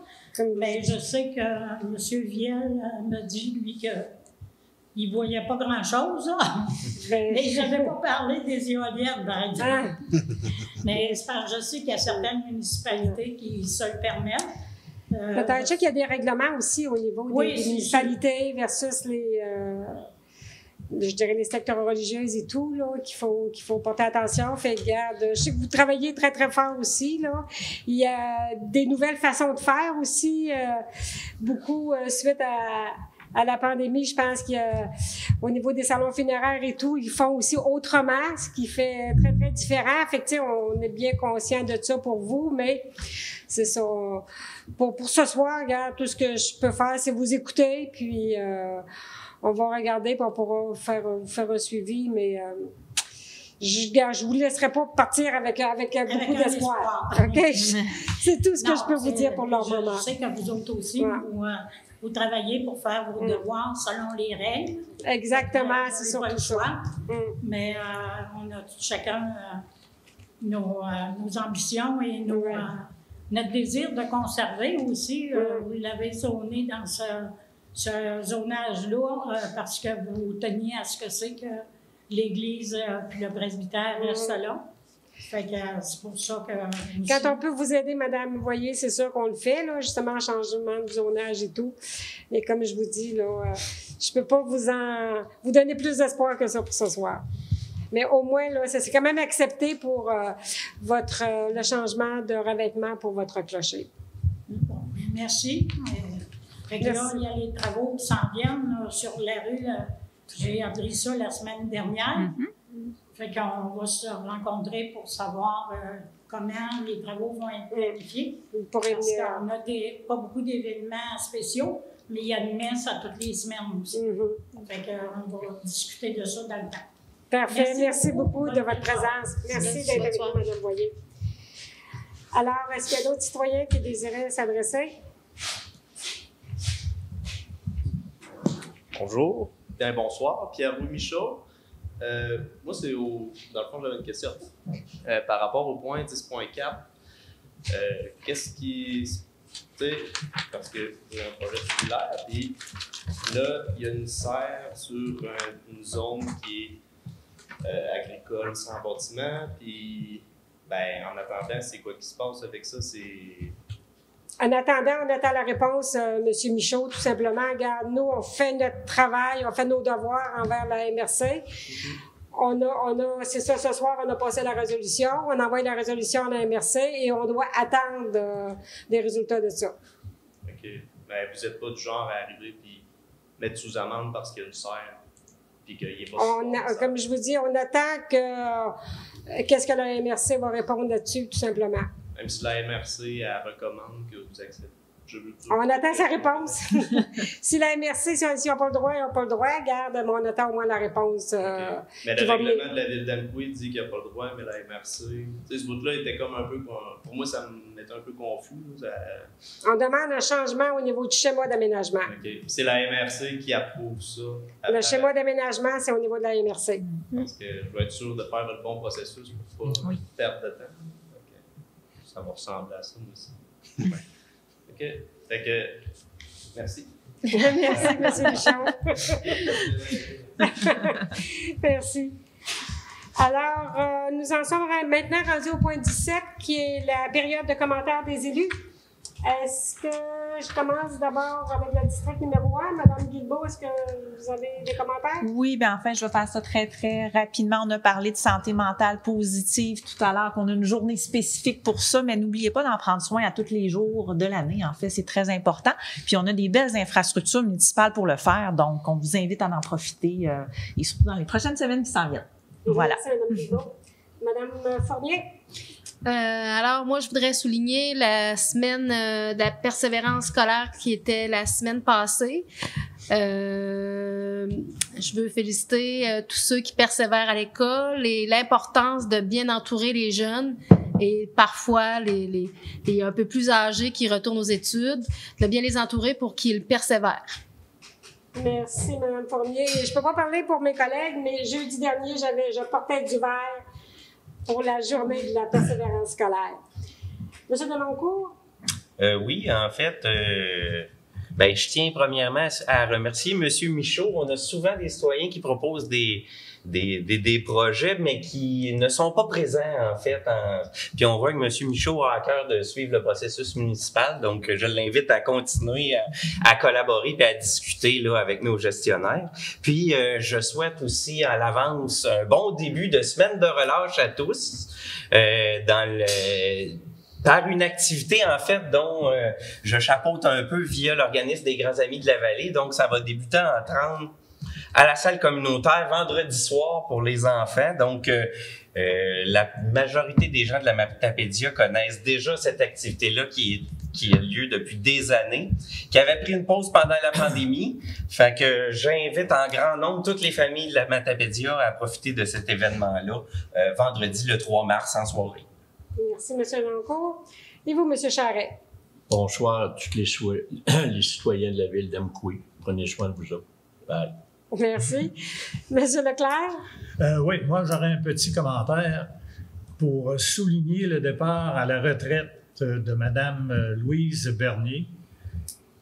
Mais je sais que M. Viel m'a dit, lui, qu'il ne voyait pas grand-chose, là. Mais je n'avais pas parlé des éoliennes, par exemple. Mais je sais qu'il y a certaines municipalités qui se le permettent. Peut-être qu'il y a des règlements aussi au niveau des municipalités versus je dirais les secteurs religieuses et tout, là, qu'il faut porter attention. Fait que, regarde, je sais que vous travaillez très, très fort aussi, là. Il y a des nouvelles façons de faire aussi, beaucoup suite à la pandémie. Je pense qu'il y a, au niveau des salons funéraires et tout, ils font aussi autrement, ce qui fait très, très différent. Fait que, tu sais, on est bien conscient de ça pour vous, mais c'est ça. Pour ce soir, regarde, tout ce que je peux faire, c'est vous écouter, puis on va regarder, puis on pourra vous faire un suivi, mais je vous laisserai pas partir avec beaucoup d'espoir. OK? C'est tout ce que je peux vous dire pour le moment. Je sais que vous autres aussi, vous travaillez pour faire vos devoirs selon les règles. Exactement, c'est surtout ça. Mais on a chacun nos ambitions et notre désir de conserver aussi. Vous l'avez zoné dans ce zonage-là parce que vous teniez à ce que c'est que l'Église puis le presbytère restent là. Fait que c'est pour ça que... Quand on peut vous aider, madame, vous voyez, c'est sûr qu'on le fait, là, justement, changement de zonage et tout. Mais comme je vous dis, là, je peux pas vous donner plus d'espoir que ça pour ce soir. Mais au moins, là, c'est quand même accepté pour le changement de revêtement pour votre clocher. Bon, merci. Fait que là, il y a les travaux qui s'en viennent là, sur la rue. J'ai appris ça la semaine dernière. Fait qu'on va se rencontrer pour savoir comment les travaux vont être planifiés. Parce qu'on a pas beaucoup d'événements spéciaux, mais il y a une messe à toutes les semaines aussi. Fait qu'on va discuter de ça dans le temps. Parfait. Merci beaucoup de votre présence. Merci d'être avec nous, Mme Boyer. Alors, est-ce qu'il y a d'autres citoyens qui désiraient s'adresser? Bonjour. Bien, bonsoir. Pierre-Louis Michaud. Moi, dans le fond, j'avais une question. Par rapport au point 10.4, qu'est-ce qui... Tu sais, parce que j'ai un projet similaire, puis là, il y a une serre sur une zone qui est agricole sans bâtiment, puis ben, en attendant, c'est quoi qui se passe avec ça? En attendant, on attend la réponse, M. Michaud, tout simplement. Regarde, nous, on fait notre travail, on fait nos devoirs envers la MRC. C'est ça, ce soir, on a passé la résolution, on envoie la résolution à la MRC et on doit attendre des résultats de ça. OK. Ben, vous n'êtes pas du genre à arriver puis mettre sous amende parce qu'il y a une serre puis qu'il n'est pas comme je vous dis, on attend qu'est-ce que la MRC va répondre là-dessus, tout simplement. Même si la MRC elle recommande que vous acceptez. On attend sa réponse. Si la MRC, si on n'a pas le droit, ils n'ont pas le droit, regarde, mais on attend au moins la réponse. Mais le règlement de la ville d'Amqui dit qu'il n'y a pas le droit, mais la MRC... Tu sais, ce bout-là était comme un peu... Pour moi, ça me mettait un peu confus. On demande un changement au niveau du schéma d'aménagement. OK. C'est la MRC qui approuve ça. Le schéma d'aménagement, c'est au niveau de la MRC. Parce que je veux être sûr de faire le bon processus pour ne pas perdre de temps. Okay. Ça va ressembler à ça, moi aussi. OK. Fait que, merci. Merci, M. Michaud. Merci. Alors, nous en sommes maintenant rendus au point 17, qui est la période de commentaires des élus. Est-ce que je commence d'abord avec le district numéro 1? Mme Guilbeault, est-ce que vous avez des commentaires? Oui, bien enfin, je vais faire ça très, très rapidement. On a parlé de santé mentale positive tout à l'heure, qu'on a une journée spécifique pour ça, mais n'oubliez pas d'en prendre soin à tous les jours de l'année. En fait, c'est très important. Puis, on a des belles infrastructures municipales pour le faire, donc on vous invite à en profiter, et surtout dans les prochaines semaines qui s'en viennent. Voilà. Merci, Mme Guilbeault. Mme Fournier? Alors, moi, je voudrais souligner la semaine de la persévérance scolaire qui était la semaine passée. Je veux féliciter tous ceux qui persévèrent à l'école et l'importance de bien entourer les jeunes et parfois les un peu plus âgés qui retournent aux études, de bien les entourer pour qu'ils persévèrent. Merci, Mme Fournier. Je ne peux pas parler pour mes collègues, mais jeudi dernier, je portais du verre pour la journée de la persévérance scolaire. Monsieur Deloncourt? Oui, en fait, je tiens premièrement à remercier M. Michaud. On a souvent des citoyens qui proposent des des projets, mais qui ne sont pas présents, en fait. Puis on voit que M. Michaud a à cœur de suivre le processus municipal, donc je l'invite à continuer à collaborer et à discuter là, avec nos gestionnaires. Puis je souhaite aussi à l'avance un bon début de semaine de relâche à tous par une activité, en fait, dont je chapeaute un peu via l'organisme des Grands Amis de la Vallée. Donc, ça va débuter en 30 à la salle communautaire vendredi soir pour les enfants. Donc, la majorité des gens de la Matapédia connaissent déjà cette activité-là qui a lieu depuis des années, qui avait pris une pause pendant la pandémie. Fait que j'invite en grand nombre toutes les familles de la Matapédia à profiter de cet événement-là vendredi le 3 mars en soirée. Merci, M. Lancourt. Et vous, M. Charret? Bonsoir à tous les citoyens de la ville d'Amqui. Prenez soin de vous autres. Bye. Merci. M. Leclerc? Oui, moi, j'aurais un petit commentaire pour souligner le départ à la retraite de Mme Louise Bernier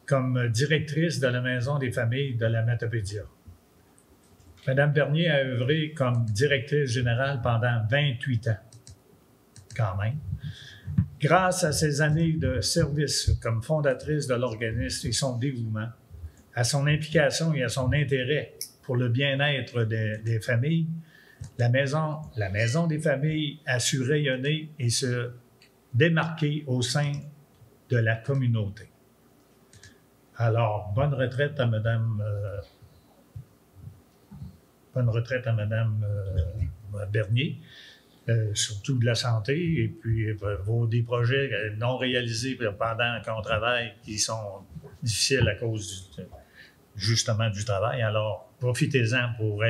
comme directrice de la Maison des familles de la Matapédia. Mme Bernier a œuvré comme directrice générale pendant 28 ans, quand même. Grâce à ses années de service comme fondatrice de l'organisme et son dévouement, à son implication et à son intérêt pour le bien-être des familles, la maison des familles a su rayonner et se démarquer au sein de la communauté. Alors, bonne retraite à Mme Bernier, surtout de la santé, et puis des projets non réalisés pendant qu'on travaille qui sont difficiles à cause justement du travail. Alors, profitez-en pour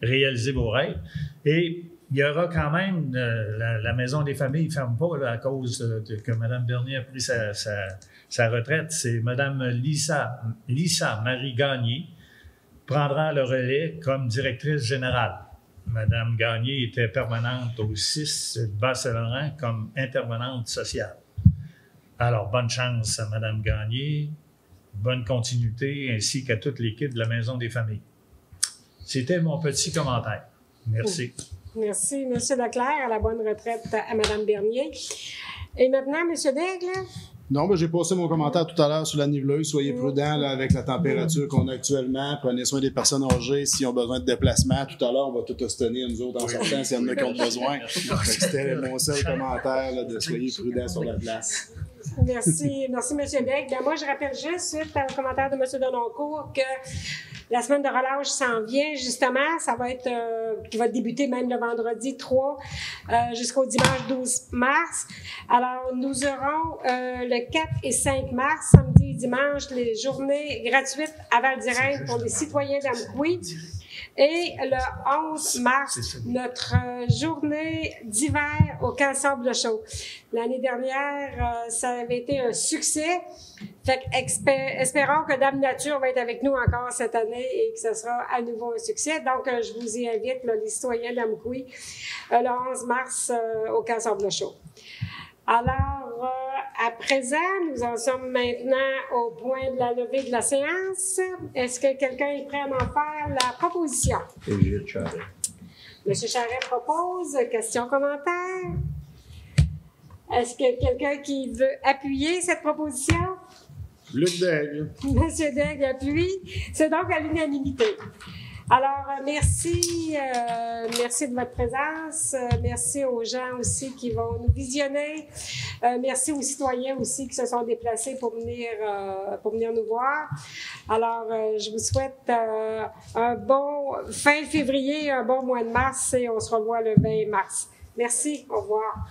réaliser vos rêves. Et il y aura quand même, la Maison des familles ne ferme pas là, à cause que Mme Bernier a pris sa retraite. C'est Mme Lisa Marie Gagné prendra le relais comme directrice générale. Mme Gagné était permanente au 6 Bas-Saint-Laurent comme intervenante sociale. Alors, bonne chance à Mme Gagné, bonne continuité, ainsi qu'à toute l'équipe de la Maison des familles. C'était mon petit commentaire. Merci. Merci, M. Leclerc, à la bonne retraite à Mme Bernier. Et maintenant, M. Daigle? Non, j'ai passé mon commentaire tout à l'heure sur la niveleuse. Soyez prudents là, avec la température qu'on a actuellement. Prenez soin des personnes âgées s'ils ont besoin de déplacement. Tout à l'heure, on va tout ostonner, nous autres, en sortant, s'il y en a qui ont besoin. C'était mon seul commentaire, là, de soyez prudents sur la place. Merci, M. Daigle. Moi, je rappelle juste, suite au commentaire de M. Denoncourt, que la semaine de relâche s'en vient, justement. Ça va être, qui va débuter même le vendredi 3 jusqu'au dimanche 12 mars. Alors, nous aurons le 4 et 5 mars, samedi et dimanche, les journées gratuites à Val-d'Irène pour les citoyens d'Amqui. Et le 11 mars, notre journée d'hiver au Camp Sable Chaud. L'année dernière, ça avait été un succès. Fait espérons que Dame Nature va être avec nous encore cette année et que ce sera à nouveau un succès. Donc, je vous y invite, là, les citoyens d'Amqui, le 11 mars au Camp Sable Chaud. Alors, à présent, nous en sommes maintenant au point de la levée de la séance. Est-ce que quelqu'un est prêt à m'en faire la proposition? M. Charret. M. Charret propose. Questions, commentaires? Est-ce que quelqu'un qui veut appuyer cette proposition? Luc Daigle. M. Daigle appuie. C'est donc à l'unanimité. Alors, merci de votre présence. Merci aux gens aussi qui vont nous visionner. Merci aux citoyens aussi qui se sont déplacés pour venir nous voir. Alors, je vous souhaite un bon fin février, un bon mois de mars et on se revoit le 20 mars. Merci. Au revoir.